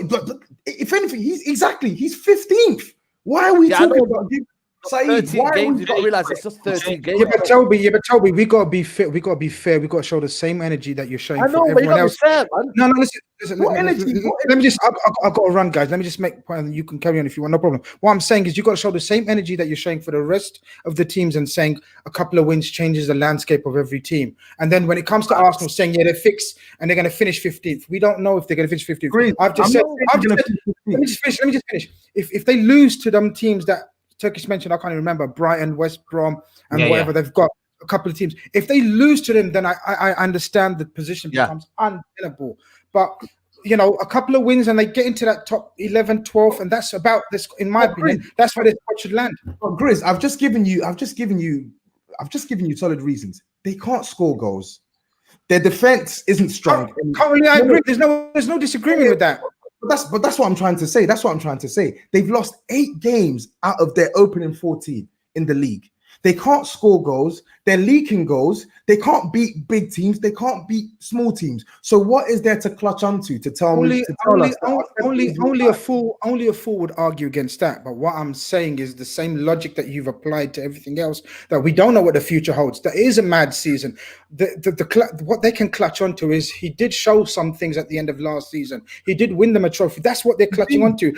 if anything, he's 15th. Why are we talking about him? 13 games, you've got to realize it's just 13 games. Yeah, but Toby, we got to be fair. We got to show the same energy that you're showing. I know, for but everyone else. Fair, man. No, listen. Let me just. I've got to run, guys. Let me just make a point, and you can carry on if you want. No problem. What I'm saying is, you got to show the same energy that you're showing for the rest of the teams, and saying a couple of wins changes the landscape of every team. And then when it comes to Arsenal, saying they're fixed and they're going to finish 15th, we don't know if they're going to finish 15th. Let me just finish. If they lose to them teams that Turkish mentioned, I can't even remember, Brighton, West Brom, and whatever. They've got a couple of teams. If they lose to them, then I understand the position becomes untenable. But, you know, a couple of wins and they get into that top 11, 12, and that's about this, in my opinion, that's where this squad should land. But GRIZZ, I've just given you solid reasons. They can't score goals. Their defense isn't strong. Currently, I agree. There's no disagreement with that. But that's what I'm trying to say. That's what I'm trying to say. They've lost 8 games out of their opening 14 in the league. They can't score goals. They're leaking goals. They can't beat big teams. They can't beat small teams. So what is there to clutch onto to tell me? Only a fool would argue against that. But what I'm saying is the same logic that you've applied to everything else. That we don't know what the future holds. That is a mad season. What they can clutch onto is he did show some things at the end of last season. He did win them a trophy. That's what they're clutching onto.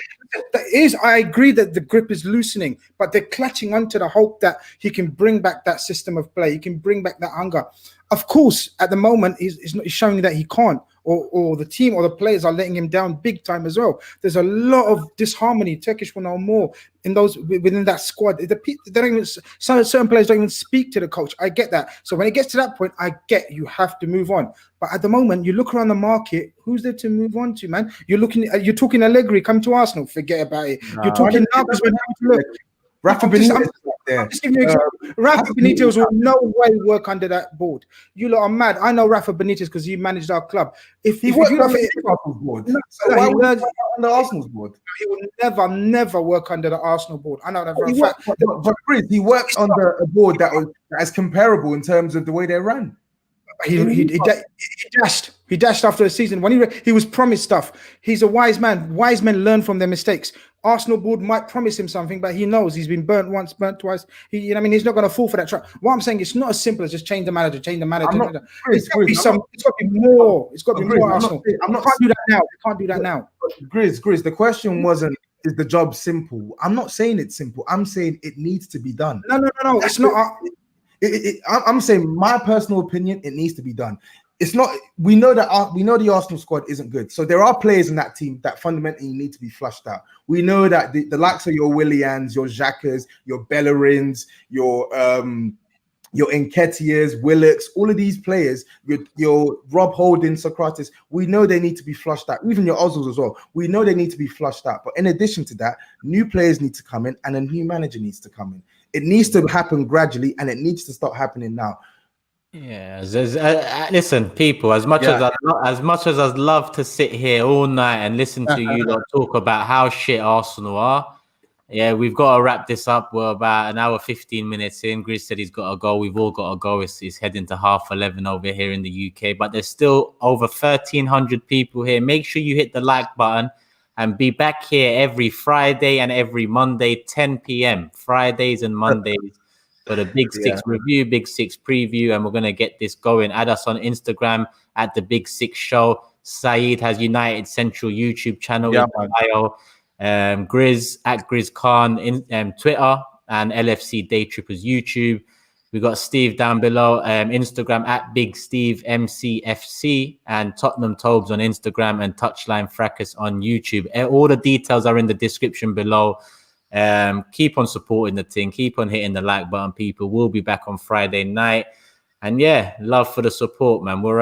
I agree that the grip is loosening, but they're clutching onto the hope that he can bring back that system of play. He can bring back that hunger. Of course, at the moment, he's showing that he can't, or the team or the players are letting him down big time as well. There's a lot of disharmony. Turkish will know more within that squad. They don't even, certain players don't even speak to the coach. I get that. So when it gets to that point, I get you have to move on. But at the moment, you look around the market. Who's there to move on to, man? You're talking Allegri come to Arsenal. Forget about it. No, you're talking now because when you look. Rafa Benitez. Just give you an example. Rafa Benitez will no way work under that board. You lot are mad. I know Rafa Benitez because he managed our club. If you work under Arsenal's board, why would he work under Arsenal's board? He will never work under the Arsenal board. I know that for a fact. But Chris, he works under a board that is comparable in terms of the way they run. He dashed after the season when he was promised stuff. He's a wise man. Wise men learn from their mistakes. Arsenal board might promise him something, but he knows he's been burnt once, burnt twice. He's not going to fall for that trap. What I'm saying, it's not as simple as just change the manager. It's got to be some. It's got to be more. It's got to be more Arsenal. They can't do that now. They can't do that now. Grizz. The question wasn't, is the job simple? I'm not saying it's simple. I'm saying it needs to be done. No. It's not. I'm saying my personal opinion. It needs to be done. It's not. We know the Arsenal squad isn't good. So there are players in that team that fundamentally need to be flushed out. We know that the likes of your Willians, your Xhakas, your Bellerins, your Nketiahs, Willocks, all of these players, your Rob Holding, Socrates, we know they need to be flushed out. Even your Ozils as well. We know they need to be flushed out. But in addition to that, new players need to come in and a new manager needs to come in. It needs to happen gradually and it needs to start happening now. Yeah, listen, people. As much as I'd love to sit here all night and listen to you lot talk about how shit Arsenal are, yeah, we've got to wrap this up. We're about an hour 15 minutes in. Grizz said he's got to go. We've all got to go. It's heading to 11:30 over here in the UK, but there's still over 1,300 people here. Make sure you hit the like button and be back here every Friday and every Monday, 10 p.m. Fridays and Mondays. For the Big Six review, Big Six preview, and we're going to get this going. Add us on Instagram at the Big Six Show. SAEED has United Central YouTube channel. Bio. GRIZZ at GRIZZ Khan in Twitter, and LFC Day Trippers YouTube. We got Steve down below, Instagram at Big Steve MCFC, and Tottenham TOBS on Instagram, and Touchline Fracas on YouTube. All the details are in the description below. Keep on supporting the thing, keep on hitting the like button, people. We'll be back on Friday night, and yeah, love for the support, man. We're out.